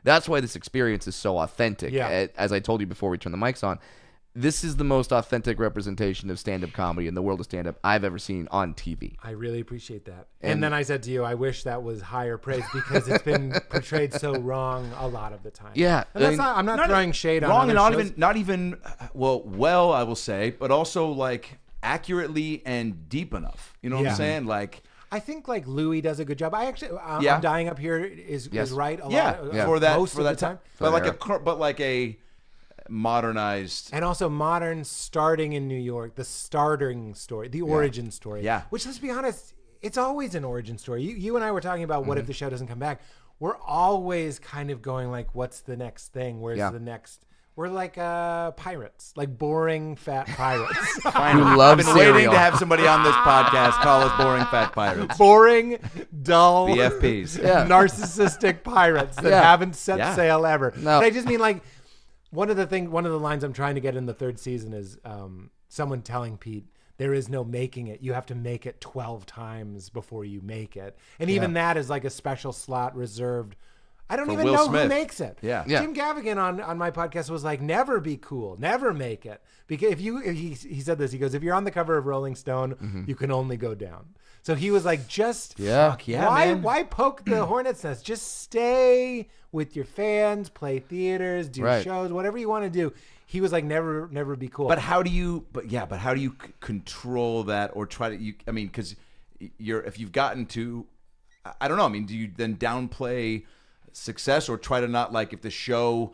That's why this experience is so authentic. Yeah. As I told you before we turned the mics on, this is the most authentic representation of stand-up comedy in the world of stand-up I've ever seen on TV. I really appreciate that. And then I said to you, I wish that was higher praise because it's been portrayed so wrong a lot of the time. Yeah. And that's I'm not throwing shade on wrong, other and shows. not even well, I will say, but also like accurately and deep enough. You know what I'm saying? Like, I think like Louis does a good job. I actually, Yeah. I'm Dying Up Here is right a lot. for that most for of that the time. but like a modernized. And also modern, starting in New York, the starting story, the origin story. Yeah. Which, let's be honest, it's always an origin story. You and I were talking about what if the show doesn't come back. We're always kind of going like, what's the next thing? Where's the next? We're like pirates, like boring fat pirates. Who love I've been cereal. waiting to have somebody on this podcast call us boring fat pirates. Boring, dull, BFPs. narcissistic pirates that haven't set sail ever. No. But I just mean like one of the lines I'm trying to get in the third season is someone telling Pete, there is no making it. You have to make it 12 times before you make it. And even that is like a special slot reserved. I don't even Will know Smith. who makes it. Yeah. Jim Gaffigan on my podcast was like, never be cool, never make it. Because he said this, he goes, if you're on the cover of Rolling Stone, you can only go down. So he was like, just why poke the hornet's nest? Just stay with your fans, play theaters, do shows, whatever you want to do. He was like, never be cool. But how do you? But how do you control that or try to? I mean, because if you've gotten to, I don't know. I mean, do you then downplay success or try to not, like, if the show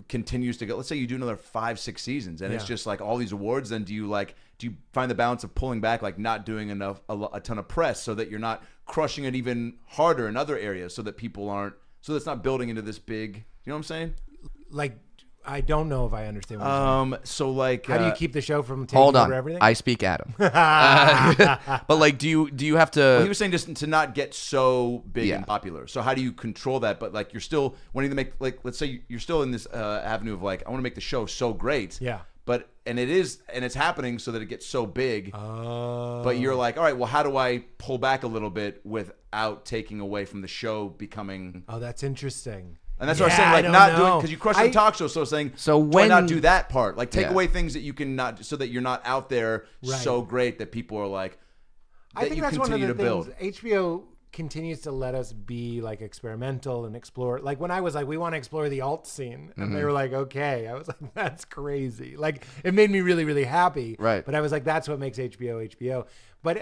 continues to go, let's say you do another 5-6 seasons and it's just like all these awards, then do you find the balance of pulling back, like not doing a ton of press so that you're not crushing it even harder in other areas so that people aren't, so that's not building into this big, you know what I'm saying? Like, I don't know if I understand what you're saying. So like, how do you keep the show from taking over everything? I speak Adam. But like, do you have to? Well, he was saying just to not get so big and popular. So how do you control that? But like, you're still wanting to make, like, let's say you're still in this avenue of like, I want to make the show so great. Yeah. But it's happening so that it gets so big. But you're like, all right, well, how do I pull back a little bit without taking away from the show becoming? Oh, that's interesting. And that's what I'm saying, like not doing, because you crush the talk show. So saying, why not do that part? Like take away things that you can not, so that you're not out there so great that people are like, that I think that's one of the things. HBO continues to let us be like experimental and explore. Like when I was like, we want to explore the alt scene, and they were like, okay. I was like, that's crazy. Like it made me really, really happy. Right. But I was like, that's what makes HBO HBO. But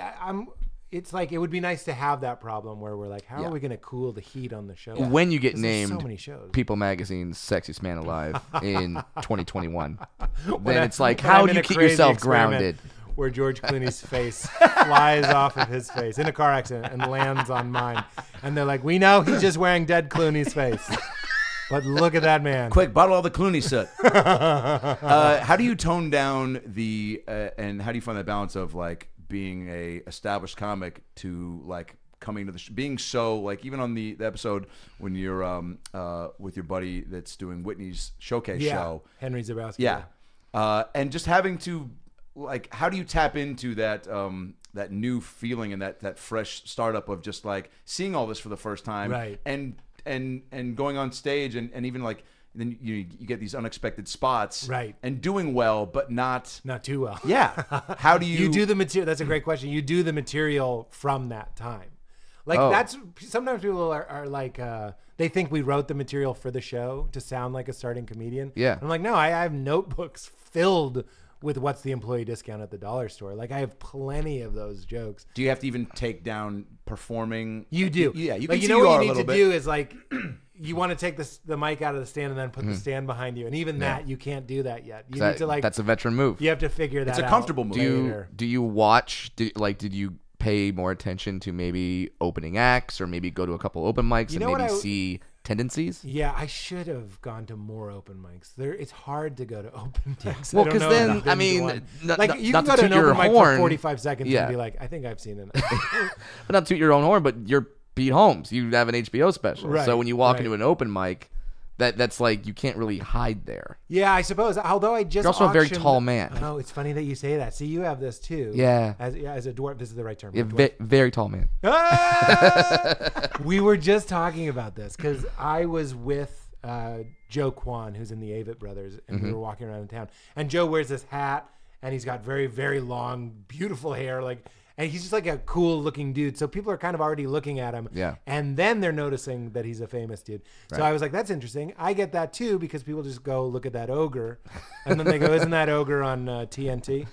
it's like, it would be nice to have that problem where we're like, how are we going to cool the heat on the show? When you get named so many shows. People Magazine's Sexiest Man Alive in 2021, then it's like, how do you keep yourself grounded? Where George Clooney's face flies off of his face in a car accident and lands on mine. And they're like, we know he's just wearing dead Clooney's face. But look at that man. Quick, bottle all the Clooney soot. How do you tone down the, and how do you find that balance of like being a established comic to like coming to the being so like, even on the episode when you're with your buddy that's doing Whitney's showcase show, Henry Zabowski. And just having to, like, how do you tap into that that new feeling and that fresh startup of just like seeing all this for the first time, right? And going on stage and even like, then you get these unexpected spots, right? And doing well, but not too well. Yeah. How do you do the material? That's a great question. You do the material from that time. Like that's, sometimes people are like, they think we wrote the material for the show to sound like a starting comedian. Yeah. I'm like, no, I have notebooks filled with what's the employee discount at the dollar store. Like I have plenty of those jokes. Do you have to even take down performing? You do. Yeah. You like, can you know what you need to do is like, you want to take the mic out of the stand and then put the stand behind you. And even that, you can't do that yet. You need to like, that's a veteran move. You have to figure that out. It's a comfortable move. Do you watch, did you pay more attention to maybe opening acts or maybe go to a couple open mics and maybe see tendencies? Yeah, I should have gone to more open mics. It's hard to go to open mics. Well, because then, I mean, like you can go to an open mic for 45 seconds and be like, I think I've seen it. But not toot your own horn, but you're Pete Holmes. You have an HBO special. Right, so when you walk into an open mic, that's like, you can't really hide there. Yeah, I suppose. Although I just You're also a very tall man. Oh, it's funny that you say that. See, you have this too. Yeah. As a dwarf, this is the right term. Yeah, very tall man. We were just talking about this because I was with Joe Kwan, who's in the Avett Brothers, and we were walking around in town. And Joe wears this hat, and he's got very, very long, beautiful hair, and he's just like a cool looking dude. So people are kind of already looking at him. Yeah. And then they're noticing that he's a famous dude. So I was like, that's interesting. I get that too, because people just go look at that ogre. And then they go, isn't that ogre on TNT?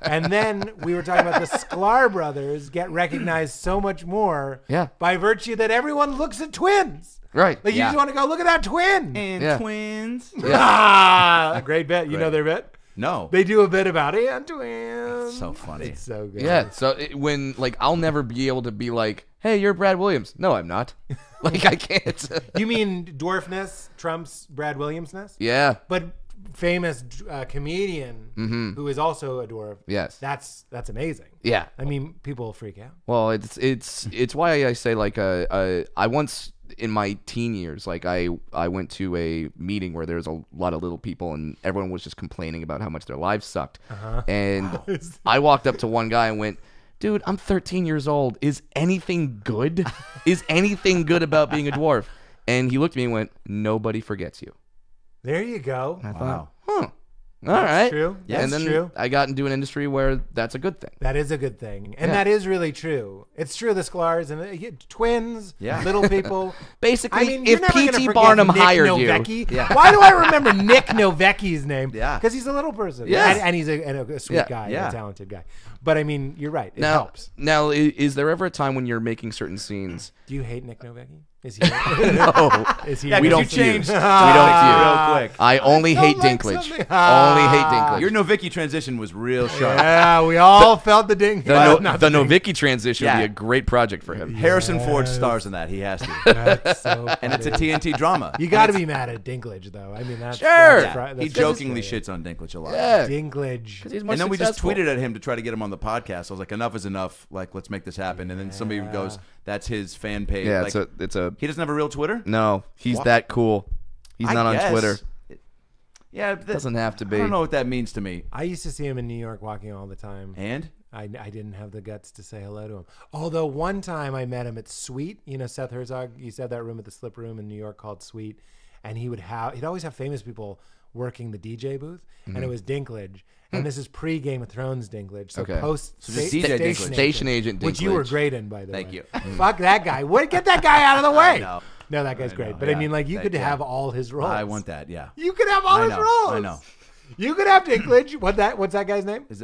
And then we were talking about the Sklar brothers get recognized so much more by virtue that everyone looks at twins. Right. Like you just want to go, look at that twin. And twins. Ah, great bit. You know their bit? No. They do a bit about it. And twins. That's so funny. It's so good. Yeah. So when I'll never be able to be like, hey, you're Brad Williams. No, I'm not. Like I can't. You mean dwarfness trumps Brad Williamsness? Yeah. But famous comedian who is also a dwarf. Yes. That's amazing. Yeah. I mean, people freak out. Well, it's why I say like I once in my teen years, like I went to a meeting where there was a lot of little people and everyone was just complaining about how much their lives sucked. And I walked up to one guy and went, dude, I'm 13 years old. Is anything good? Is anything good about being a dwarf? And he looked at me and went, nobody forgets you. There you go. I thought, all right. True. Yeah, and then true. I got into an industry where that's a good thing. That is a good thing. And that is really true. It's true, the Sklars and twins, little people. Basically, I mean, if P.T. Barnum hired Novecki. Why do I remember Nick Novecki's name? Yeah. Because he's a little person. Yes. And he's a sweet guy, a talented guy. But I mean, you're right. It helps. Now, is there ever a time when you're making certain scenes? Do you hate Nick Novecki? Is he? No. Is he? Yeah, We don't you changed. We don't feud. Real quick. I only hate like Dinklage. something. Only hate Dinklage. Your Novicki transition was real sharp. Yeah, we all felt the ding. The Novicki transition would be a great project for him. Harrison Ford stars in that. He has to. That's so And it's a funny. TNT drama. You got to be mad at Dinklage, though. I mean, that's Sure. that's He jokingly shits on Dinklage a lot. Yeah. Dinklage. He's more And then we just successful. tweeted at him to try to get him on the podcast. I was like, enough is enough. Like, let's make this happen. And then somebody goes, that's his fan page. Yeah, like, it's a. he doesn't have a real Twitter? No, he's What? that cool. He's I not on guess. Twitter. Yeah, Doesn't have to be. I don't know what that means to me. I used to see him in New York walking all the time. And? I didn't have the guts to say hello to him. Although one time I met him at Sweet. You know, Seth Herzog used to have that room at the Slip Room in New York called Sweet. And he'd always have famous people working the DJ booth. And it was Dinklage. And this is pre Game of Thrones Dinklage. So Okay. post So just DJ Dinklage. Station agent Which you were Dinklage. great in, by the way. Thank you. Fuck that guy. Get that guy out of the way. know. No, that guy's I great. know, But I yeah. mean, like, you Thank could you. have all his roles. I want that, yeah. You could have all I his know, roles. I know. You could have Dinklage. What's that guy's name? Is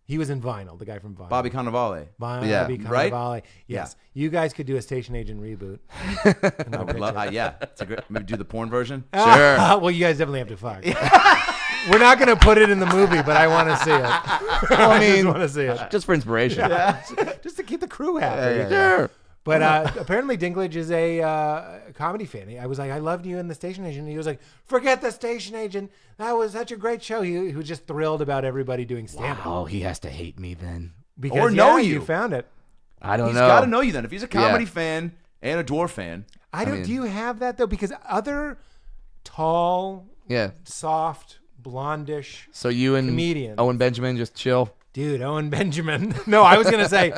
He was in Vinyl, the guy from Vinyl. Bobby Cannavale. Bobby Yeah. Right? Cannavale. Yes. You guys could do a Station Agent reboot. I would love. Yeah, it's a great. Maybe do the porn version. Sure. Well, you guys definitely have to fuck. We're not going to put it in the movie, but I want to see it. Well, I I just mean, want to see it. just for inspiration. Just to keep the crew happy. Sure. But apparently Dinklage is a comedy fan. I was like, I loved you in The Station Agent. And he was like, forget The Station Agent. That was such a great show. He was just thrilled about everybody doing stand-up. Oh, he has to hate me then. Because, Or know you you. found it. I don't He's know. got to know you then. If he's a comedy Yeah. fan and a dwarf fan, Do you have that, though? Because other tall, Yeah. soft, blondish So you and comedians. Owen Benjamin just chill. Dude, Owen Benjamin. No, I was gonna say,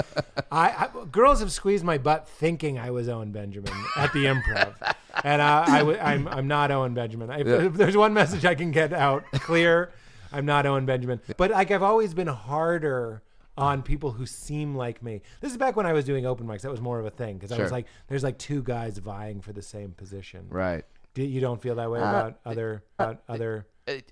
girls have squeezed my butt thinking I was Owen Benjamin at the Improv, and I'm not Owen Benjamin. If there's one message I can get out clear, I'm not Owen Benjamin. But like I've always been harder on people who seem like me. This is back when I was doing open mics. That was more of a thing because I was like, there's like two guys vying for the same position. Right. You don't feel that way about other.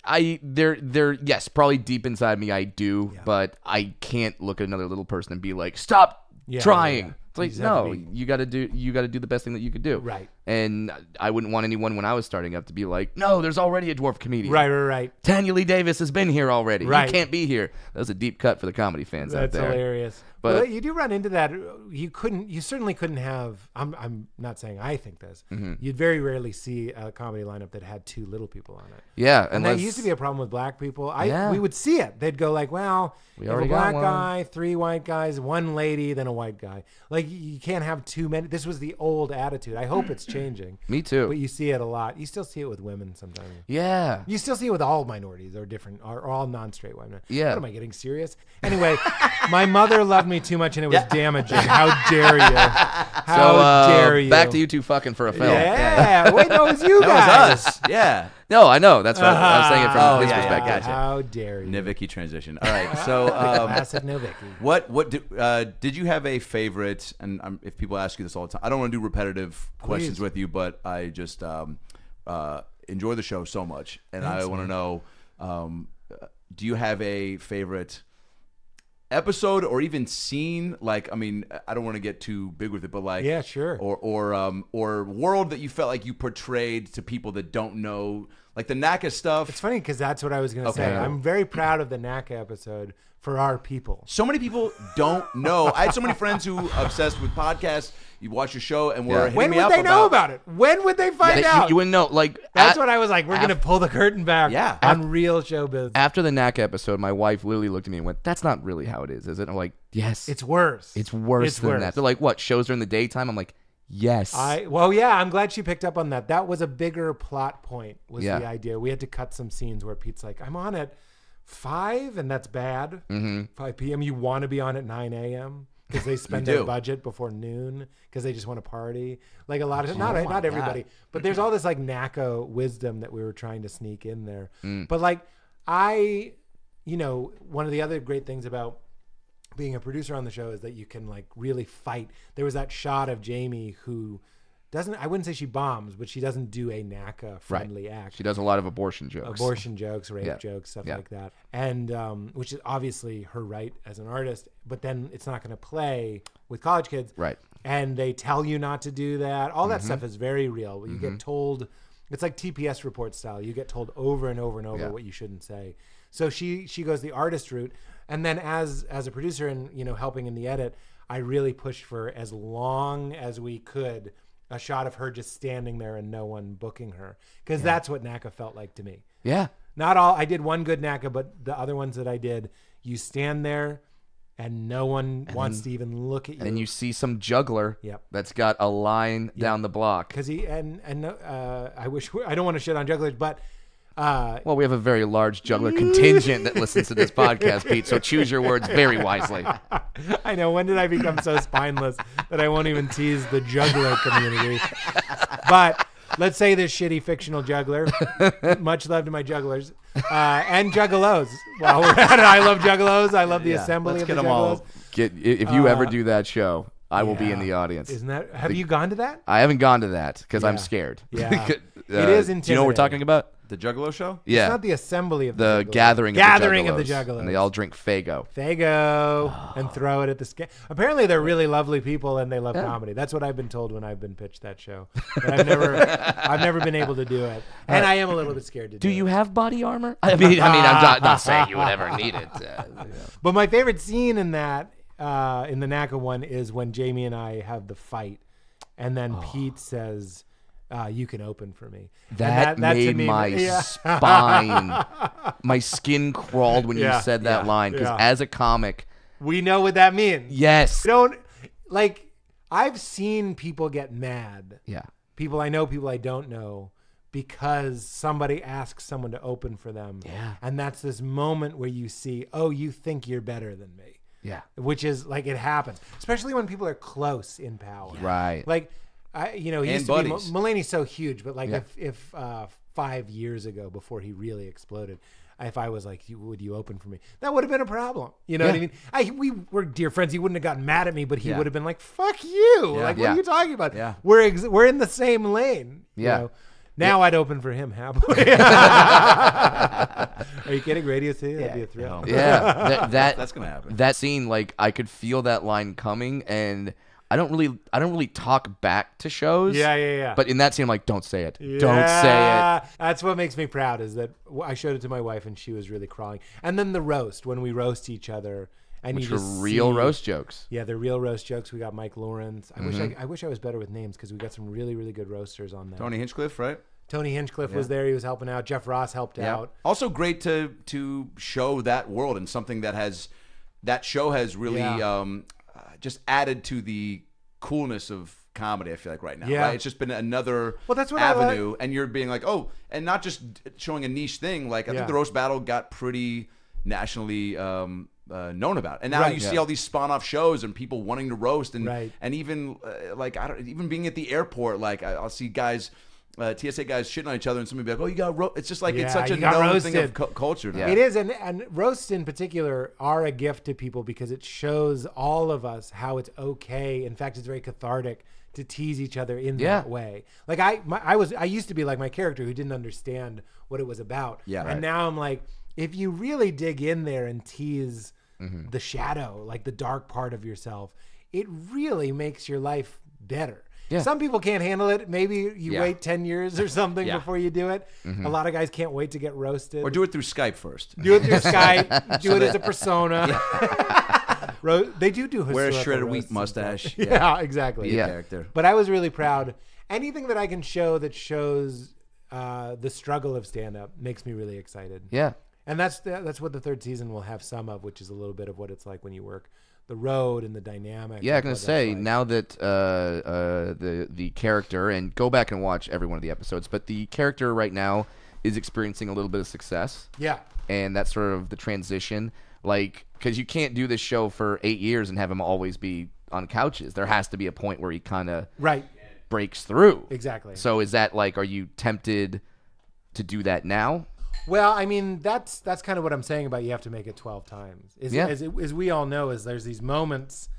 Yes, probably deep inside me I do, but I can't look at another little person and be like, stop trying. Yeah. It's like, You just have to no, be- you gotta do the best thing that you could do. Right. And I wouldn't want anyone when I was starting up to be like, no, there's already a dwarf comedian. Right. Tanya Lee Davis has been here already. Right. You can't be here. That was a deep cut for the comedy fans out That's there. hilarious. But- But you do run into that. You certainly couldn't have. I'm not saying I think this. You'd very rarely see a comedy lineup that had two little people on it. Yeah, And that used to be a problem with black people. Yeah. We would see it. They'd go like, well, We you have a already got black one. guy, three white guys, one lady, then a white guy. Like like you can't have too many. This was the old attitude. I hope it's changing. Me too. But you see it a lot. You still see it with women sometimes. Yeah. You still see it with all minorities or different, or all non-straight women. Yeah. What am I getting serious? Anyway, my mother loved me too much and it was damaging. How dare you? How dare you? Back to you two fucking for a film. Yeah. Wait, no, it was you That guys. was us. Yeah. No, I know. That's what I was saying it from his yeah, perspective. gotcha. How dare you? Niviki transition. All right. So, Classic Novicki. what did you have a favorite? And if people ask you this all the time, I don't want to do repetitive questions with you, but I just enjoy the show so much, and I want to know: do you have a favorite episode or even scene? Like, I mean, I don't want to get too big with it, but like, Yeah, sure. or world that you felt like you portrayed to people that don't know, like the NACA stuff. It's funny because that's what I was going to say. I'm very proud of the NACA episode for our people. So many people don't know. I had so many friends who obsessed with podcasts. You watch your show and were hitting When me would up they know about it? When would they find out? You wouldn't know. Like That's what I was like. We're going to pull the curtain back on real showbiz. After the NAC episode, my wife literally looked at me and went, "That's not really how it is it?" And I'm like, "Yes, It's worse. It's worse than that." They're like, "What? Shows during the daytime?" I'm like, "Yes." Well, yeah, I'm glad she picked up on that. That was a bigger plot point, was Yeah. the idea. We had to cut some scenes where Pete's like, I'm on at 5, and that's bad. 5 p.m. You want to be on at 9 a.m. because they spend their budget before noon because they just want to party. Like a lot of, not everybody, but there's all this like NACO wisdom that we were trying to sneak in there. But like one of the other great things about being a producer on the show is that you can like really fight. There was that shot of Jamie who doesn't, I wouldn't say she bombs, but she doesn't do a NACA friendly act. She does a lot of abortion jokes. Rape jokes, stuff like that. And which is obviously her right as an artist, but then it's not going to play with college kids. Right. And they tell you not to do that. All that stuff is very real. You get told, it's like TPS report style. You get told over and over and over what you shouldn't say. So she goes the artist route. And then as a producer and, helping in the edit, I really pushed for as long as we could a shot of her just standing there and no one booking her. Because that's what NACA felt like to me. Yeah. Not all, I did one good NACA, but the other ones that I did, you stand there and no one wants to even look at you. And you see some juggler that's got a line down the block. Because I wish, I don't want to shit on jugglers, but well, we have a very large juggler contingent that listens to this podcast, Pete, so choose your words very wisely. I know. When did I become so spineless that I won't even tease the juggler community? But let's say this shitty fictional juggler, much love to my jugglers, and juggalos. While we're at it, I love juggalos. I love the assembly of the juggalos. If you ever do that show, I will be in the audience. Isn't that? Have you gone to that? I haven't gone to that because I'm scared. Yeah. It is intimidating. Do you know what we're talking about? The Juggalo show? Yeah. It's not the assembly of the juggalos. gathering of the juggalos. And they all drink Faygo. And throw it at the sky. Apparently they're really lovely people and they love comedy. That's what I've been told when I've been pitched that show. But I've never been able to do it. And I am a little bit scared to do it. Do you have body armor? I mean, I'm not saying you would ever need it. But my favorite scene in that, in the NACA one, is when Jamie and I have the fight. And then Pete says, you can open for me. That made my spine, my skin crawled when you said that line. Because as a comic, we know what that means. Yes. I've seen people get mad. Yeah. People I know, people I don't know, because somebody asks someone to open for them. Yeah. And that's this moment where you see, oh, you think you're better than me. Yeah. Which is like, it happens, especially when people are close in power. Right. Like, he used to be, Mulaney's so huge, but like if 5 years ago, before he really exploded, if I was like, would you open for me? That would have been a problem. You know what I mean? We were dear friends. He wouldn't have gotten mad at me, but he would have been like, fuck you. Like, what are you talking about? Yeah. We're in the same lane. Yeah. You know? Now I'd open for him happily. Are you kidding? Radio City? That'd be a thrill. Yeah. That's going to happen. That scene, like, I could feel that line coming, and I don't really talk back to shows. Yeah. But in that scene, I'm like, don't say it. Yeah. Don't say it. That's what makes me proud, is that I showed it to my wife and she was really crawling. And then the roast, when we roast each other. And which were real roast jokes. Yeah, they're real roast jokes. We got Mike Lawrence. I wish I was better with names, because we got some really, really good roasters on there. Tony Hinchcliffe, right? Tony Hinchcliffe was there. He was helping out. Jeff Ross helped out. Also great to show that world, and something that show has really just added to the coolness of comedy. I feel like right now, Yeah. right? It's just been another that's what avenue, and you're being like, oh, and not just showing a niche thing. Like I think the roast battle got pretty nationally known about, and now you see all these spawn-off shows and people wanting to roast, and even like even being at the airport, like I'll see guys. TSA guys shitting on each other, and somebody be like, "Oh, you got It's just like it's such a known thing of culture now. It is, and roasts in particular are a gift to people because it shows all of us how it's okay. In fact, it's very cathartic to tease each other in that way. Like I used to be like my character who didn't understand what it was about, and now I'm like, if you really dig in there and tease the shadow, like the dark part of yourself, it really makes your life better. Yeah. Some people can't handle it. Maybe you wait 10 years or something before you do it. A lot of guys can't wait to get roasted. Or do it through Skype first. Do it through Skype. Do it as a persona. They do wear a shredded wheat mustache. Yeah, exactly. Be a character. But I was really proud. Anything that I can show that shows the struggle of stand-up makes me really excited. Yeah. And that's what the third season will have some of, which is a little bit of what it's like when you work the road and the dynamic. Yeah, I'm gonna say now that the character, and go back and watch every one of the episodes, but the character right now is experiencing a little bit of success. Yeah, and that's sort of the transition, like because you can't do this show for 8 years and have him always be on couches. There has to be a point where he kind of breaks through. Exactly. So is that like, are you tempted to do that now? Well, I mean, that's kind of what I'm saying about you have to make it 12 times. As we all know, is there's these moments,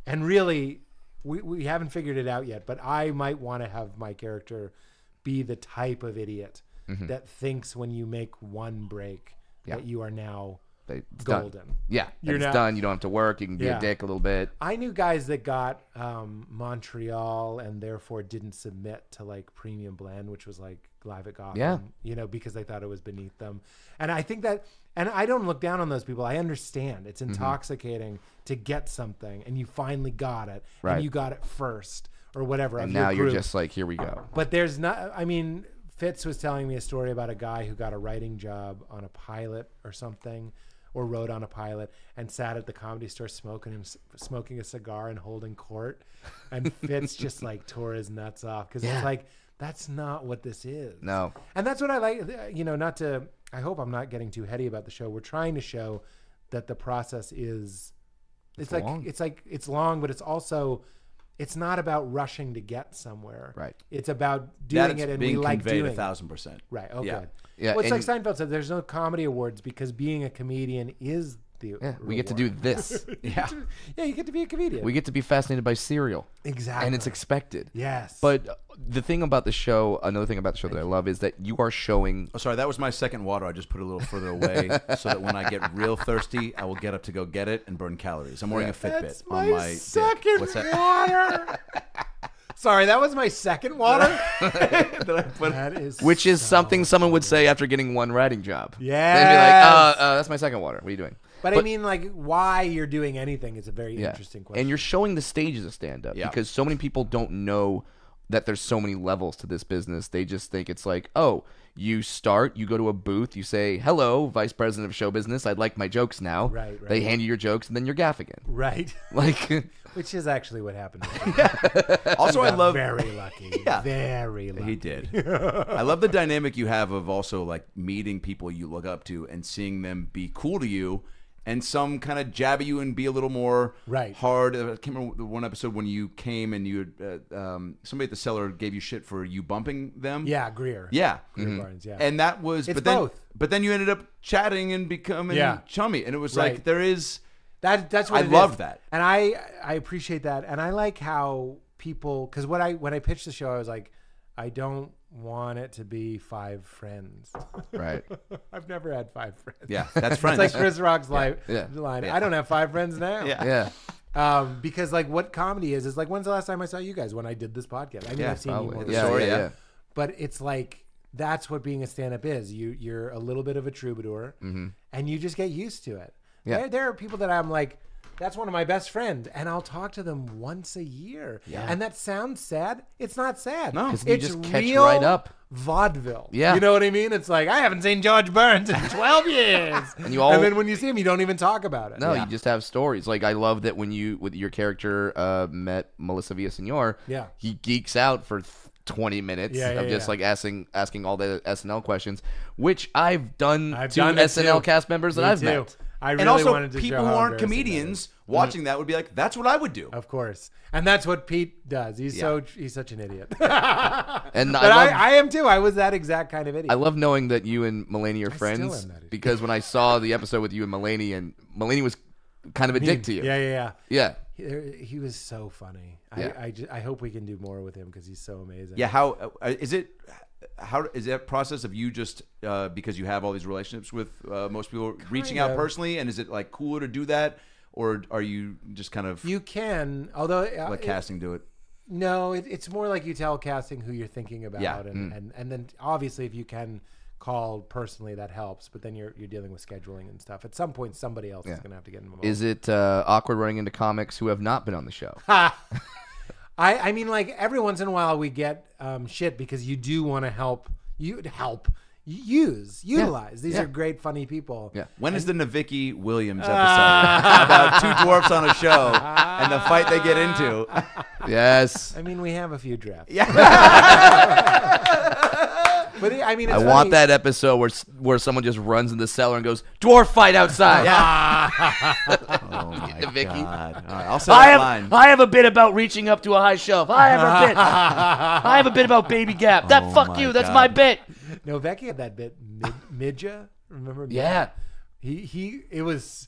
and really, we haven't figured it out yet, but I might want to have my character be the type of idiot that thinks when you make one break that you are now golden. Done. Yeah, it's done. You don't have to work. You can be a dick a little bit. I knew guys that got Montreal and therefore didn't submit to like Premium Blend, which was like live at Gotham, because they thought it was beneath them. And I think that, and I don't look down on those people. I understand it's intoxicating to get something and you finally got it and you got it first or whatever. And now you're just like, here we go. But there's not, I mean, Fitz was telling me a story about a guy who got a writing job on a pilot or something, or wrote on a pilot, and sat at the Comedy Store smoking a cigar and holding court. And Fitz just like tore his nuts off because it's like, that's not what this is. No. And that's what I like, not to, I hope I'm not getting too heady about the show. We're trying to show that the process is, it's long, but it's also, it's not about rushing to get somewhere. Right. It's about doing it, and we like doing it. 1,000%. Right. Okay. Yeah. Well, it's like Seinfeld said, there's no comedy awards because being a comedian is the we get to do this. You get to be a comedian. We get to be fascinated by cereal. Exactly. And it's expected. Yes. But the thing about the show, another thing about the show that I love is that you are showing. Oh, sorry, that was my second water. I just put it a little further away so that when I get real thirsty, I will get up to go get it and burn calories. I'm wearing a Fitbit on my second What's that? water. Sorry, that was my second water. That is Which is something someone would say after getting one writing job. Yeah. They'd be like, that's my second water. What are you doing? But I mean, like, why you're doing anything is a very interesting question. And you're showing the stages of stand-up because so many people don't know that there's so many levels to this business. They just think it's like, oh, you start, you go to a booth, you say, hello, vice president of show business, I'd like my jokes now. Right. They hand you your jokes, and then you're gaffing. Right. Like, which is actually what happened. Also, I love very lucky. Very lucky. He did. I love the dynamic you have of also like meeting people you look up to and seeing them be cool to you. And some kind of jab at you and be a little more hard. I can't remember the one episode when you came and you somebody at the cellar gave you shit for you bumping them. Yeah, Greer. Yeah. Greer Barnes, yeah. And that was, it's both. But then you ended up chatting and becoming chummy. And it was like, there is. That's what I love that. And I appreciate that. And I like how people, because when I pitched the show, I was like, I don't want it to be 5 friends. Right. I've never had 5 friends. Yeah, that's friends. It's like Chris Rock's line. Yeah. I don't have 5 friends now. Yeah. Because like what comedy is like, when's the last time I saw you guys? When I did this podcast. I mean, I've seen you more. Yeah. But it's like, that's what being a stand-up is. You're a little bit of a troubadour, and you just get used to it. Yeah. There are people that I'm like, That's one of my best friends, and I'll talk to them once a year. Yeah. And that sounds sad. It's not sad. No, it's you just catch real right up. vaudeville. Yeah. You know what I mean? It's like, I haven't seen George Burns in 12 years. And then when you see him, you don't even talk about it. No, you just have stories. Like, I love that when you, with your character, met Melissa Villaseñor, he geeks out for 20 minutes of just like asking all the SNL questions, which I've done to SNL cast members that I've met. I really and also, wanted to people who aren't comedians watching that would be like, "That's what I would do." Of course, and that's what Pete does. He's such an idiot. And I am too. I was that exact kind of idiot. I love knowing that you and Mulaney are friends, because when I saw the episode with you and Mulaney was kind of a dick to you. Yeah. He was so funny. I hope we can do more with him because he's so amazing. Yeah. How is that process of you just because you have all these relationships with most people reaching out personally, and is it like cooler to do that, or are you just kind of you can although let casting do it? No, it's more like you tell casting who you're thinking about, and then obviously if you can call personally, that helps, but then you're dealing with scheduling and stuff. At some point somebody else is gonna have to get involved. Is it awkward running into comics who have not been on the show? I mean, like, every once in a while we get shit because you do want to utilize. These are great, funny people. Yeah. When is the Navicki Williams episode about two dwarfs on a show and the fight they get into? Yes. I mean, we have a few drafts. Yeah. But I mean, I want that episode where someone just runs in the cellar and goes, "Dwarf fight outside." Yeah. Oh my God! All right, I'll say that line. I have a bit about reaching up to a high shelf. I have a bit about Baby Gap. Fuck you. That's my bit. No, Becky had that bit. Midja, remember? Yeah. It was.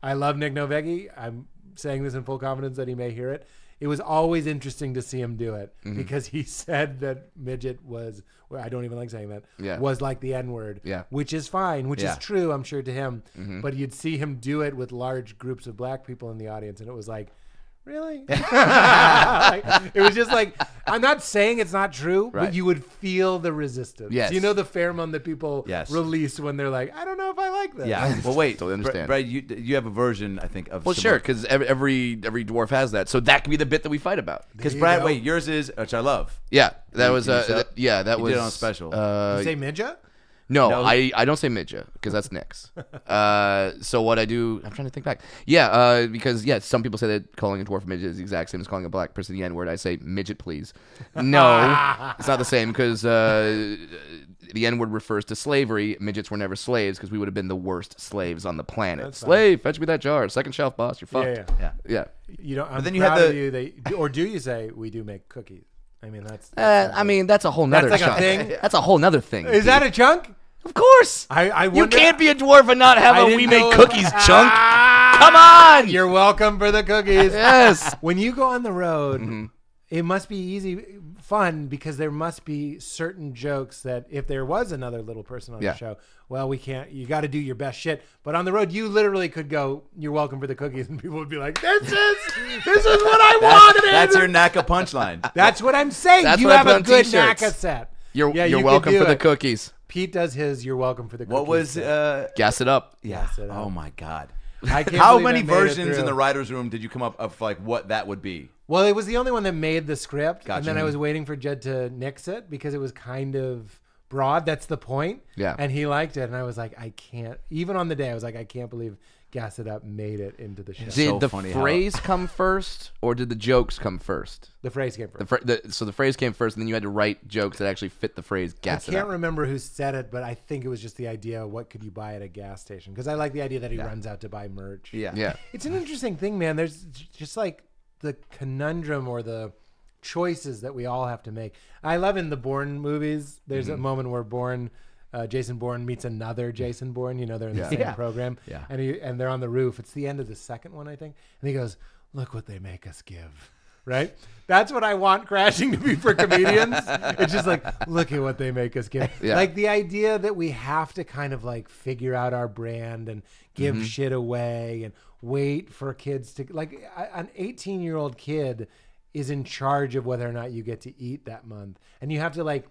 I love Nick Novecki. I'm saying this in full confidence that he may hear it. It was always interesting to see him do it because he said that midget was, well, I don't even like saying that, was like the N-word, which is fine, which is true, I'm sure, to him. But you'd see him do it with large groups of black people in the audience, and it was like, really? It was just like, I'm not saying it's not true, but you would feel the resistance. Yes. You know the pheromone that people release when they're like, I don't know if I like this. Yeah. Well, wait. Totally understand. Brad, you have a version, I think, of. Well, sure, because every dwarf has that, so that could be the bit that we fight about. Because Brad, wait, yours is, which I love. Yeah, that was that was did it on a special. You say Midja? No, I don't say midja because that's Nick's. So what I do, I'm trying to think back. Yeah, because some people say that calling a dwarf midget is the exact same as calling a black person the N-word. I say midget, please. No, it's not the same because the N-word refers to slavery. Midgets were never slaves because we would have been the worst slaves on the planet. That's Slave, fetch me that jar. Second shelf, boss. You're fucked. Yeah. You don't. I'm then you have or do you say we do make cookies? I mean that's I mean that's a whole nother that's like chunk. A thing? That's a whole nother thing. Is that a chunk? Of course. I you can't be a dwarf and not have a we make cookies chunk. Come on. You're welcome for the cookies. Yes. When you go on the road, it must be fun because there must be certain jokes that if there was another little person on the show, well, we can't. You got to do your best shit. But on the road, you literally could go, "You're welcome for the cookies," and people would be like, "This is what I wanted." That's your NACA punchline. That's what I'm saying. That's you what have I a put on good t-shirts. NACA set. You're welcome for the cookies. Pete does his. You're welcome for the cookies. What was gas it up? Yeah. Oh my God. How many versions in the writer's room did you come up of like what that would be? Well, it was the only one that made the script, Gotcha. and then I was waiting for Jed to nix it because it was kind of broad. That's the point. Yeah. And he liked it, and I was like, I can't. Even on the day, I was like, I can't believe Gas It Up made it into the show. Did the phrase come first, or did the jokes come first? The phrase came first. So the phrase came first, and then you had to write jokes that actually fit the phrase gas it up. I can't remember who said it, but I think it was just the idea of what could you buy at a gas station. Because I like the idea that he runs out to buy merch. Yeah. It's an interesting thing, man. There's just like the conundrum or the choices that we all have to make. I love in the Bourne movies, there's a moment where Jason Bourne meets another Jason Bourne. You know, they're in the same program. Yeah. And they're on the roof. It's the end of the second one, I think. And he goes, "Look what they make us give." Right? That's what I want crashing to be for comedians. It's just like, look at what they make us give. Yeah. Like the idea that we have to kind of like figure out our brand and give shit away and wait for kids to like an 18-year-old kid is in charge of whether or not you get to eat that month. And you have to like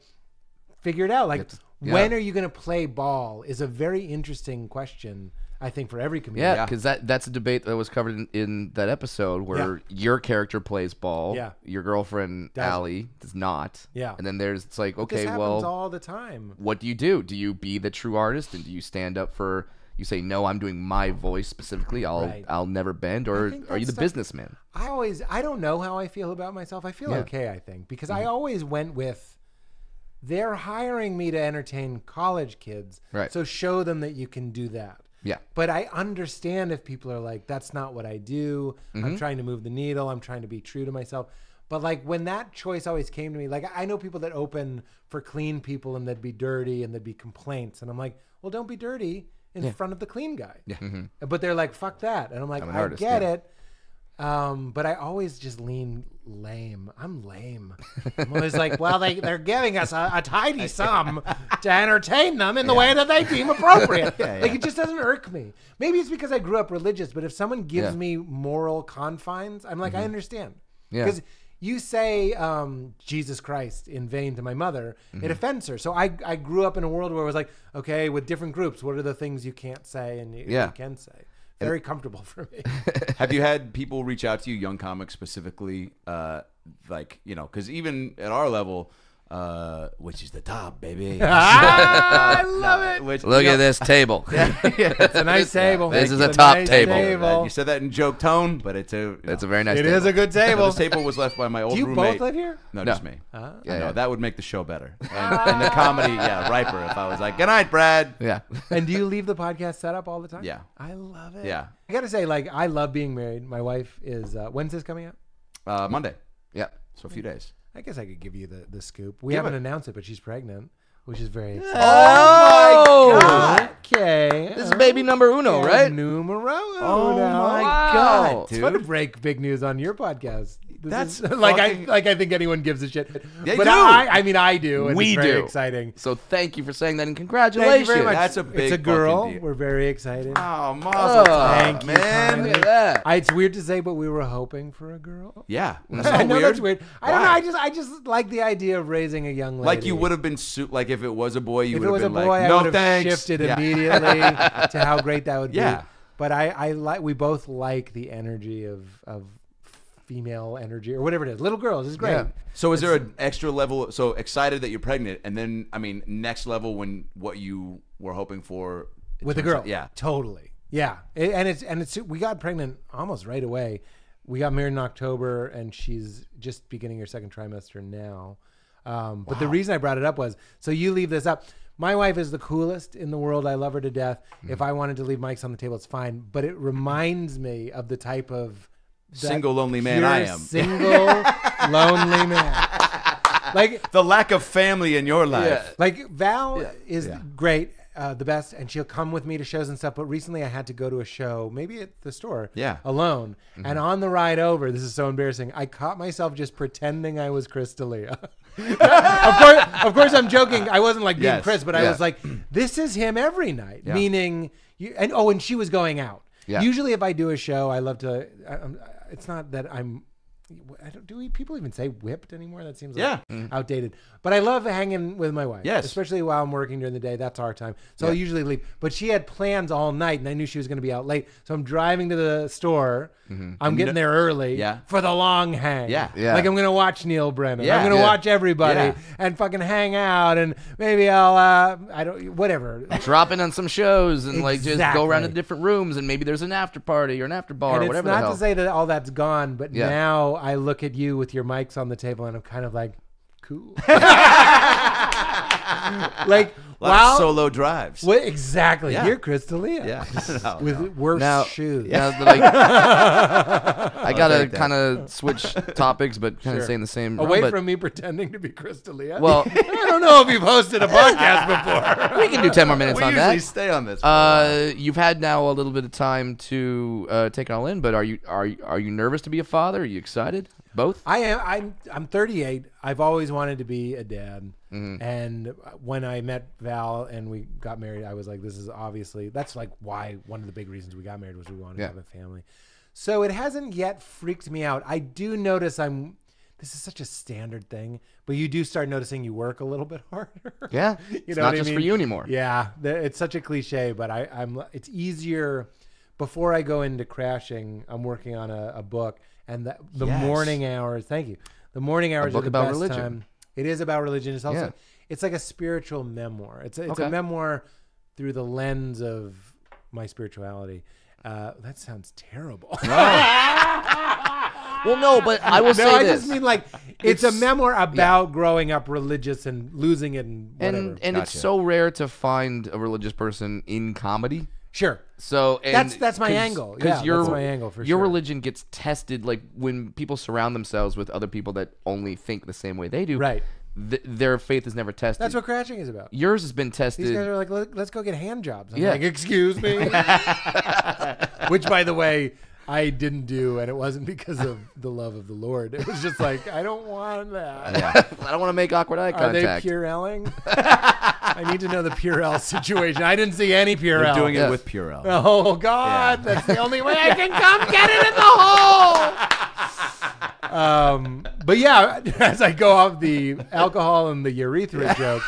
figure it out. Like when are you going to play ball is a very interesting question. I think for every comedian. Yeah, because that's a debate that was covered in that episode where your character plays ball. Yeah. Your girlfriend, Allie, does not. Yeah. And then it's like, okay, this happens well, all the time. what do you do? Do you be the true artist, and do you stand up for? You say, no, I'm doing my voice specifically. I'll never bend. Or are you the businessman? I don't know how I feel about myself. I feel okay, I think, because I always went with, they're hiring me to entertain college kids. Right. So show them that you can do that. Yeah. But I understand if people are like, that's not what I do. I'm trying to move the needle. I'm trying to be true to myself. But like when that choice always came to me, like I know people that open for clean people and they'd be dirty and there'd be complaints. And I'm like, well, don't be dirty in front of the clean guy. Yeah. But they're like, fuck that. And I'm like, I get it. But I always just lean lame. I'm lame. I'm always like, well, they're giving us a tidy sum to entertain them in the way that they deem appropriate. Like it just doesn't irk me. Maybe it's because I grew up religious, but if someone gives me moral confines, I'm like, I understand. Because you say Jesus Christ in vain to my mother, it offends her. So I grew up in a world where it was like, okay, with different groups, what are the things you can't say and you can say? Very comfortable for me. Have you had people reach out to you, young comics specifically, like, you know, because even at our level, which is the top, baby. I love it. Look at this table. It's a nice table. This is a top table. You said that in joke tone, but it's a very nice table. It is a good table. This table was left by my old Do you roommate. both live here? No, just me. Yeah. That would make the show better. And the comedy, riper if I was like, good night, Brad. Yeah. And do you leave the podcast set up all the time? Yeah. I love it. Yeah. I got to say, like, I love being married. My wife is, when's this coming out? Monday. Yeah. So a few days. I guess I could give you the scoop. We haven't announced it, but she's pregnant, which is very exciting. Oh my God. Okay. This is baby number uno, right? Numero uno. Oh my Wow. God, It's dude. fun to break big news on your podcast. That's like fucking- I think anyone gives a shit. They but do. I mean I do. And We it's very do. exciting. So thank you for saying that, and Thank congratulations. you very much. That's a big It's a girl. fucking deal. We're very excited. Oh, mazel tov, Thank you, man. Tommy. Look at that. It's weird to say, but we were hoping for a girl. Yeah. That's I not know weird. that's weird. I don't Why? know. I just like the idea of raising a young lady. Like you would have been, like if it was a boy, you If would it have was a been boy, like, I no would have thanks. shifted Yeah. immediately to how great that would Yeah. be. But I like. We both like the energy of female energy or whatever it is. Little girls is great. Yeah. So is there an extra level? So excited that you're pregnant, and then I mean, next level when what you were hoping for With a turns girl. out- yeah. Totally. Yeah. It's we got pregnant almost right away. We got married in October and she's just beginning her second trimester now. But the reason I brought it up was, so you leave this up. My wife is the coolest in the world. I love her to death. If I wanted to leave mics on the table, it's fine. But it reminds me of the type of Single lonely man pure I am. Single lonely man. Like The lack of family in your life. Like Val is Yeah. great, the best, and she'll come with me to shows and stuff. But recently, I had to go to a show, maybe at the store, alone. And on the ride over, this is so embarrassing. I caught myself just pretending I was Chris D'Elia. of course, I'm joking. I wasn't like being Yes. Chris, but I was like, this is him every night. Meaning, and she was going out. Yeah. Usually, if I do a show, I love to. It's not that I'm. People even say whipped anymore? That seems like outdated. But I love hanging with my wife. Yes. Especially while I'm working during the day. That's our time. So I'll usually leave. But she had plans all night and I knew she was going to be out late. So I'm driving to the store. I'm getting there early for the long hang. Yeah. Like I'm going to watch Neil Brennan. Yeah. I'm going to watch everybody Yeah. and fucking hang out and maybe I'll, whatever. Drop in on some shows and like just go around to Exactly. different rooms and maybe there's an after party or an after bar And or it's whatever the not hell. to say that all that's gone, but Yeah. now I look at you with your mics on the table and I'm kind of like, cool. Like, A lot wow. of solo drives. What exactly? Yeah. You're Chris D'Elia. Yeah. With worse Now- shoes. Yeah, like, I gotta take that. kind of switch topics, but kind of Sure. stay in the same. Away realm, but, from me pretending to be Chris D'Elia. well, I don't know if you've hosted a podcast before. we can do 10 more minutes We on usually that. stay on this. You've had now a little bit of time to take it all in, but are you nervous to be a father? Are you excited? Both? I am. I'm 38. I've always wanted to be a dad. And when I met Val and we got married, I was like, this is obviously, that's like why one of the big reasons we got married was we wanted to have a family. So it hasn't yet freaked me out. I do notice I'm this is such a standard thing, but you do start noticing you work a little bit harder. Yeah, it's not just for you anymore. Yeah, it's such a cliche, but it's easier. Before I go into crashing, I'm working on a book, and the morning hours. Thank you. The morning hours are the about best religion. time. It is about religion. It's also it's like a spiritual memoir. It's a memoir through the lens of my spirituality. That sounds terrible. Well, no, but I will say I this. just mean like it's a memoir about growing up religious and losing it and whatever. And it's so rare to find a religious person in comedy. Sure. So that's my angle. Yeah, that's my angle for your sure. religion gets tested like when people surround themselves with other people that only think the same way they do. Right. Their faith is never tested. That's what crashing is about. Yours has been tested. These guys are like, let's go get hand jobs. I'm like, excuse me. Which, by the way, I didn't do, and it wasn't because of the love of the Lord. It was just like, I don't want that. Yeah. I don't want to make awkward eye contact. Are they Purelling? I need to know the Purell situation. I didn't see any Purell. They're doing it with Purell. Oh, God. That's the only way I can come get it in the hole. But yeah, as I go off the alcohol and the urethra joke,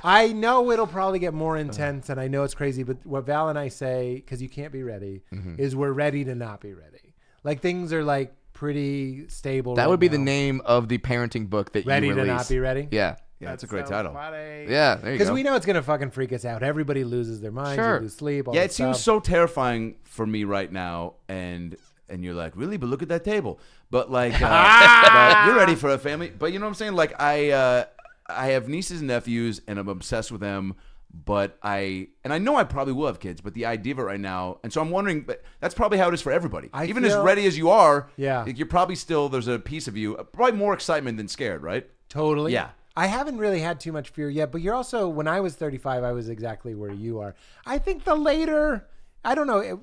I know it'll probably get more intense, and I know it's crazy, but what Val and I say, because you can't be ready, is we're ready to not be ready. Like, things are, like, pretty stable. That right would be now. the name of the parenting book that Ready you release. to not be ready? Yeah. Yeah, that's a great title. Funny. Yeah, there you go. Because we know it's going to fucking freak us out. Everybody loses their minds. Sure. They lose sleep. All Yeah, that it seems stuff. so terrifying for me right now, and you're like, really? But look at that table. But like, but you're ready for a family. But you know what I'm saying? Like, I have nieces and nephews, and I'm obsessed with them. But I know I probably will have kids, but the idea of it right now, and so I'm wondering, but that's probably how it is for everybody. Even as ready as you are, you're probably still, there's a piece of you, probably more excitement than scared, right? Totally. Yeah. I haven't really had too much fear yet, but you're also, when I was 35, I was exactly where you are. I think the later, I don't know,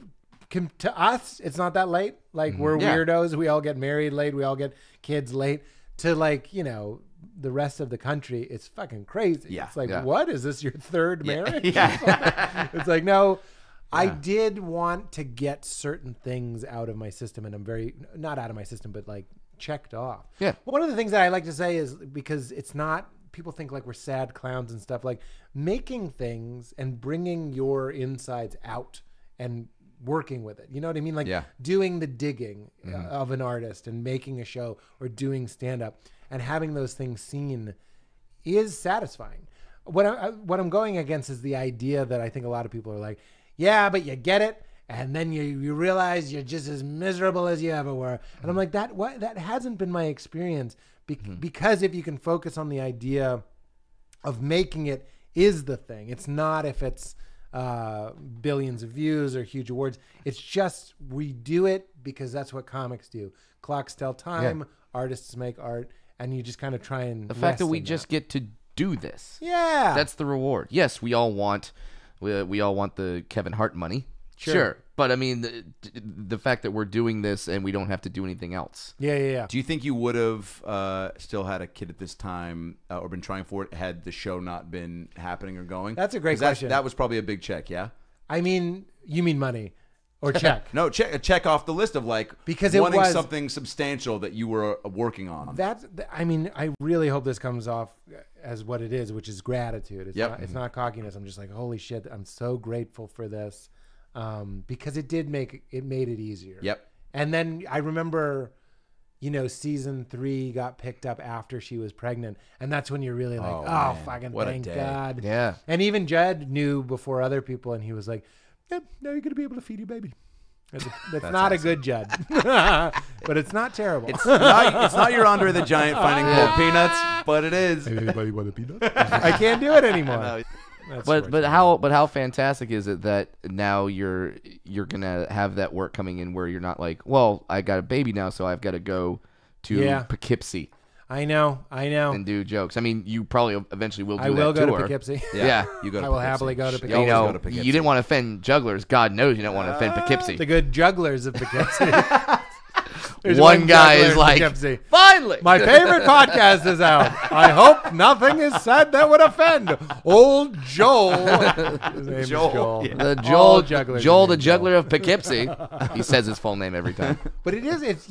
to us, it's not that late. Like, we're weirdos. We all get married late. We all get kids late. To, like, you know, the rest of the country, it's fucking crazy. Yeah. It's like, what? Is this your third marriage? Yeah. It's like, no. I did want to get certain things out of my system, and I'm very, not out of my system, but like checked off. Yeah. One of the things that I like to say is, because it's not, people think like we're sad clowns and stuff, like making things and bringing your insides out and working with it. You know what I mean? Like doing the digging of an artist and making a show or doing stand-up and having those things seen is satisfying. What I'm going against is the idea that I think a lot of people are like, yeah, but you get it, and then you realize you're just as miserable as you ever were. And I'm like, that hasn't been my experience, because if you can focus on the idea of making it is the thing. It's not if it's billions of views or huge awards. It's just we do it because that's what comics do. Clocks tell time, artists make art, and you just kind of try and the fact that we just get to do this. Yeah. That's the reward. Yes, we all want the Kevin Hart money. Sure. But I mean, the fact that we're doing this and we don't have to do anything else. Yeah. Do you think you would have still had a kid at this time or been trying for it had the show not been happening or going? That's a great question. That was probably a big check, yeah? I mean, you mean money or check? No, check off the list of like because it wanting was something substantial that you were working on. I mean, I really hope this comes off as what it is, which is gratitude. It's not cockiness. I'm just like, holy shit, I'm so grateful for this. Because it made it easier. Yep. And then I remember, season 3 got picked up after she was pregnant, and that's when you're really like, fucking what thank a day. God. Yeah. And even Jed knew before other people, and he was like, yep, now you're gonna be able to feed your baby. That's not awesome. A good Jed, but it's not terrible. It's not your Andre the Giant finding cold peanuts, but it is. Anybody want a peanut? I can't do it anymore. But how fantastic is it that now you're gonna have that work coming in where you're not like, well, I got a baby now, so I've got to go to Poughkeepsie. I know. And do jokes. I mean, you probably eventually will do that. I will go tour. to Poughkeepsie. Yeah, you go. I will happily go to Poughkeepsie. You didn't want to offend jugglers. God knows you don't want to offend Poughkeepsie. The good jugglers of Poughkeepsie. one guy is like, finally, my favorite podcast is out. I hope nothing is said that would offend old Joel. His name is Joel. Yeah. The juggler. Joel, the juggler of Poughkeepsie. He says his full name every time. But it's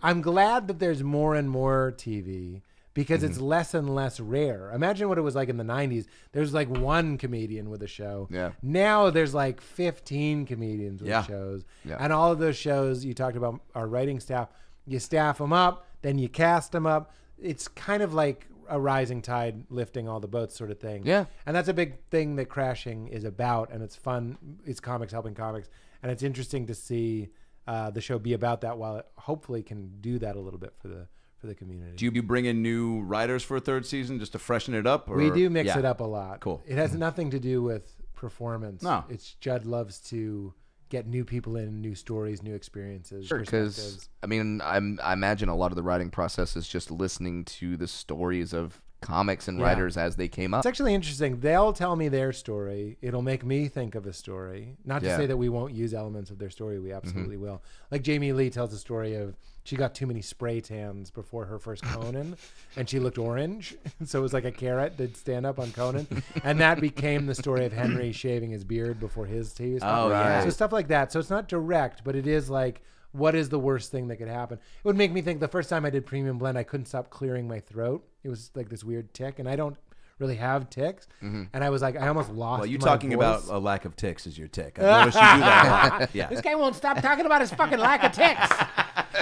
I'm glad that there's more and more TV because it's less and less rare. Imagine what it was like in the 90s. There's like one comedian with a show. Yeah. Now there's like 15 comedians with shows. Yeah. And all of those shows, you talked about our writing staff, you staff them up, then you cast them up. It's kind of like a rising tide lifting all the boats sort of thing. Yeah. And that's a big thing that Crashing is about, and it's fun. It's comics helping comics. And it's interesting to see the show be about that while it hopefully can do that a little bit for the community. Do you bring in new writers for a third season just to freshen it up? Or? We do mix it up a lot. Cool. It has nothing to do with performance. No. It's Judd loves to get new people in, new stories, new experiences. Sure, because I mean, I imagine a lot of the writing process is just listening to the stories of comics and writers as they came up. It's actually interesting. They'll tell me their story. It'll make me think of a story. Not to say that we won't use elements of their story. We absolutely will. Like Jamie Lee tells a story of she got too many spray tans before her first Conan and she looked orange. So it was like a carrot that stand up on Conan. And that became the story of Henry shaving his beard before his TV spot. Oh, right. So stuff like that. So it's not direct, but it is like, what is the worst thing that could happen? It would make me think the first time I did Premium Blend, I couldn't stop clearing my throat. It was like this weird tick, and I don't really have ticks. And I was like, I almost lost Well, you my talking voice. about a lack of ticks is your tick. I noticed you do that a lot. Yeah. This guy won't stop talking about his fucking lack of ticks.